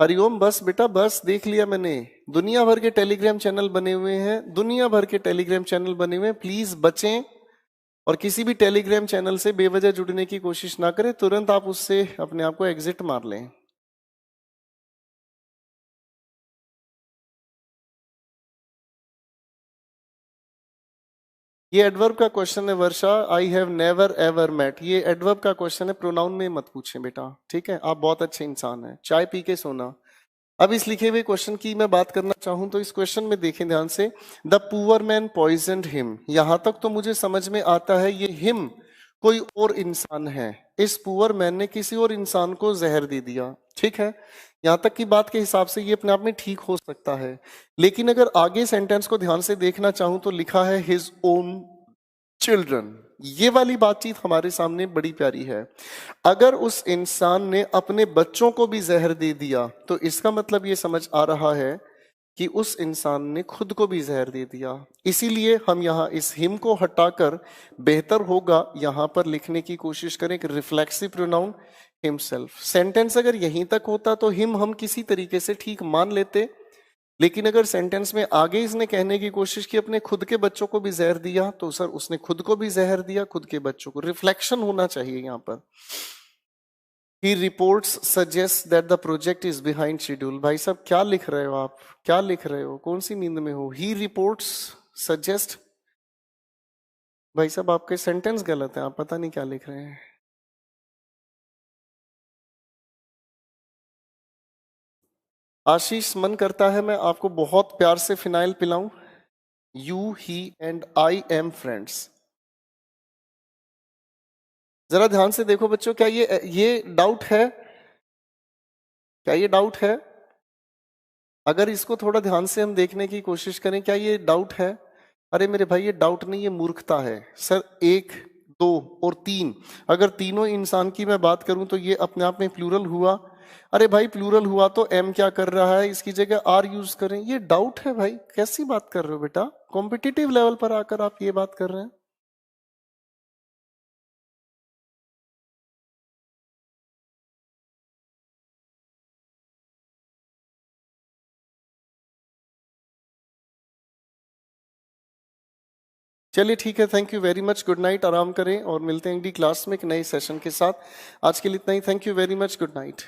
हरिओम, बस बेटा बस, देख लिया मैंने, दुनिया भर के टेलीग्राम चैनल बने हुए हैं, दुनिया भर के टेलीग्राम चैनल बने हुए हैं। प्लीज बचें और किसी भी टेलीग्राम चैनल से बेवजह जुड़ने की कोशिश ना करें, तुरंत आप उससे अपने आप को एग्जिट मार लें। ये एडवर्ब का क्वेश्चन है Varsha, I have never ever met, ये एडवर्ब का क्वेश्चन है, प्रोनाउन में मत पूछें बेटा, ठीक है? आप बहुत अच्छे इंसान हैं, चाय पी के सोना। अब इस लिखे हुए क्वेश्चन की मैं बात करना चाहूं तो इस क्वेश्चन में देखें ध्यान से, the poor man poisoned him, यहां तक तो मुझे समझ में आता है ये हिम कोई और इंसान है, इस पुअर मैन ने किसी और इंसान को जहर दे दिया, ठीक है? यहां तक की बात के हिसाब से ये अपने आप में ठीक हो सकता है, लेकिन अगर आगे सेंटेंस को ध्यान से देखना चाहूं तो लिखा है हिज ओन चिल्ड्रन। ये वाली बातचीत हमारे सामने बड़ी प्यारी है। अगर उस इंसान ने अपने बच्चों को भी जहर दे दिया तो इसका मतलब ये समझ आ रहा है कि उस इंसान ने खुद को भी जहर दे दिया। इसीलिए हम यहाँ इस हिम को हटाकर बेहतर होगा यहाँ पर लिखने की कोशिश करें कि रिफ्लेक्सिव प्रोनाउन हिमसेल्फ। सेंटेंस अगर यहीं तक होता तो हिम हम किसी तरीके से ठीक मान लेते, लेकिन अगर सेंटेंस में आगे इसने कहने की कोशिश की अपने खुद के बच्चों को भी जहर दिया, तो सर उसने खुद को भी जहर दिया, खुद के बच्चों को। रिफ्लेक्शन होना चाहिए यहाँ पर। He reports suggest that the project is behind schedule। भाई साहब क्या लिख रहे हो आप, क्या लिख रहे हो, कौन सी नींद में हो? He reports suggest, भाई साहब आपके सेंटेंस गलत है, आप पता नहीं क्या लिख रहे हैं। आशीष, मन करता है मैं आपको बहुत प्यार से फिनाइल पिलाऊं। You, he and I am friends. जरा ध्यान से देखो बच्चों, क्या ये डाउट है? क्या ये डाउट है? अगर इसको थोड़ा ध्यान से हम देखने की कोशिश करें, क्या ये डाउट है? अरे मेरे भाई ये डाउट नहीं, ये मूर्खता है। सर एक, दो और तीन, अगर तीनों इंसान की मैं बात करूं तो ये अपने आप में प्लूरल हुआ। अरे भाई प्लूरल हुआ तो एम क्या कर रहा है, इसकी जगह आर यूज करें। ये डाउट है भाई, कैसी बात कर रहे हो बेटा? कॉम्पिटिटिव लेवल पर आकर आप ये बात कर रहे हैं। चलिए ठीक है, thank you very much, good night, आराम करें और मिलते हैं अगली क्लास में एक नए सेशन के साथ। आज के लिए इतना ही, thank you very much, good night.